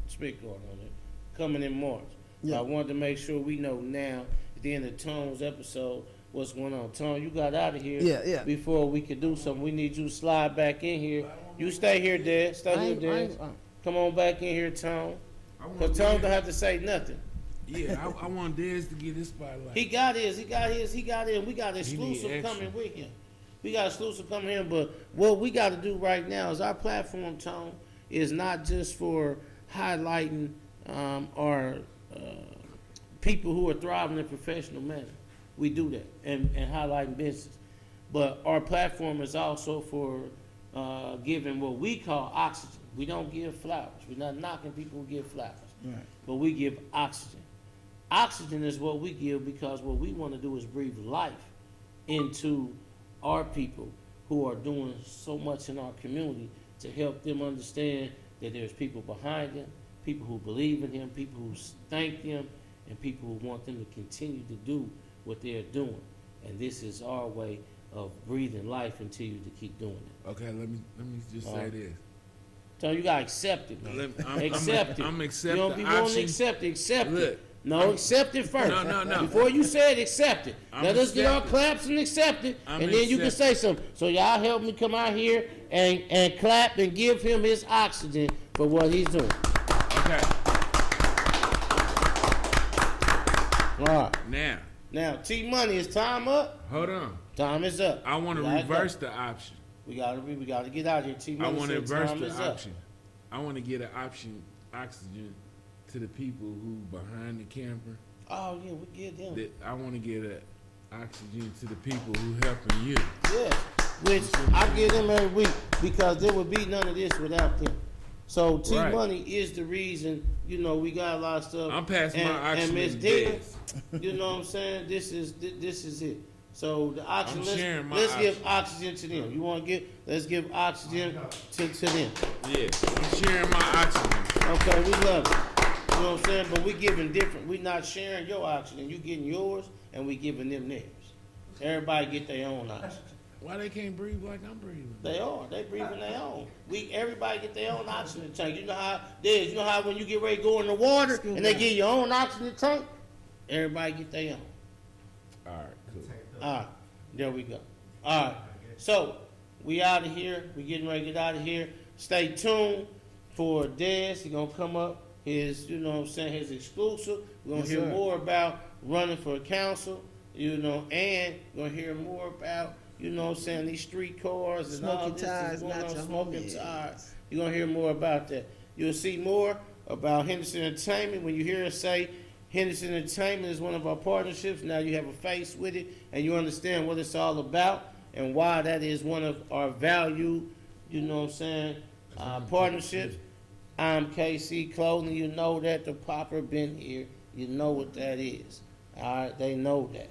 speaker on it. Coming in March. Yeah. I wanted to make sure we know now at the end of Tone's episode what's going on. Tone, you got out of here before we could do something. We need you to slide back in here. You stay here, Dad. Stay here, Dad. Come on back in here, Tone. Because Tone don't have to say nothing. Yeah, I want Dez to get his spotlight. He got his. We got exclusive coming with him. We got exclusive coming in, but what we got to do right now is our platform, Tone, is not just for highlighting our people who are thriving in a professional manner. We do that and highlighting business. But our platform is also for giving what we call oxygen. We don't give flowers. We're not knocking people who give flowers. Right. But we give oxygen. Oxygen is what we give because what we want to do is breathe life into our people who are doing so much in our community to help them understand that there's people behind them, people who believe in him, people who thank them, and people who want them to continue to do what they're doing. And this is our way of breathing life into you to keep doing it. Okay, let me just say this. So you gotta accept it, man. Accept it. I'm accepting. You don't be willing to accept it. Accept Look, it. No, accept it first. No. Before you say it, accept it. I'm Let us get our accepting. claps and accept it, I'm and then you can say something. So y'all help me come out here and clap and give him his oxygen for what he's doing. Okay. All right. Now, T Money, is time up? hold on. Time is up. I want to Gotta go. reverse the option. We gotta get out of here. T I Money want to said reverse time the is up. option. I want to get an oxygen to the people who behind the camera. Oh yeah, we get them. That I want to get an oxygen to the people who helping you. Yes, which I give them every week because there would be none of this without them. So T Right. Money is the reason, we got a lot of stuff. I'm passing my and oxygen Miss to Digger, Des. you know what I'm saying? This is it. So the oxygen, I'm sharing my let's give oxygen. oxygen to them. You want to let's give oxygen to them. Yeah, I'm sharing my oxygen. Okay, we love it. You know what I'm saying? But we giving different. We not sharing your oxygen. You getting yours, and we giving them theirs. Everybody get their own oxygen. Why they can't breathe like I'm breathing? They are. They breathing their own. Everybody get their own oxygen tank. You know how when you get ready to go in the water and they give your own oxygen tank? Everybody get their own. All right, cool. All right. There we go. All right. So we out of here. We getting ready to get out of here. Stay tuned for Des. He's gonna come up. His, his exclusive. We're gonna hear more about running for council, and we're gonna hear more about these street cars and all Smoking this tires, is going not on, your smoking homies. tires. You're going to hear more about that. You'll see more about Henderson Entertainment. When you hear us say Henderson Entertainment is one of our partnerships, now you have a face with it and you understand what it's all about and why that is one of our valued, partnerships. I'm KC Clothing. You know that. The Popper been here. You know what that is. All right? They know that.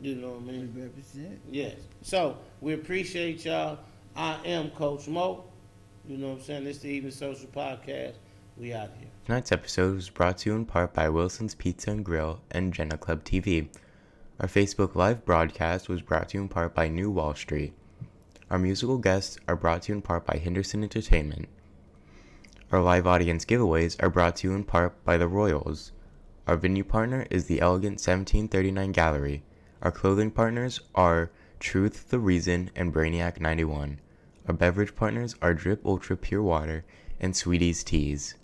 You know what I mean? We represent. Yes. So, we appreciate y'all. I am Coach Mo. You know what I'm saying? This is the Evening Social Podcast. We out here. Tonight's episode was brought to you in part by Wilson's Pizza and Grill and Jegna Klub TV. Our Facebook Live broadcast was brought to you in part by New Wall Street. Our musical guests are brought to you in part by Henderson Entertainment. Our live audience giveaways are brought to you in part by The Royals. Our venue partner is the Elegant 1739 Gallery. Our clothing partners are Truth, The Reason, and Brainiac 91. Our beverage partners are Drip Ultra Pure Water and Sweeties Teas.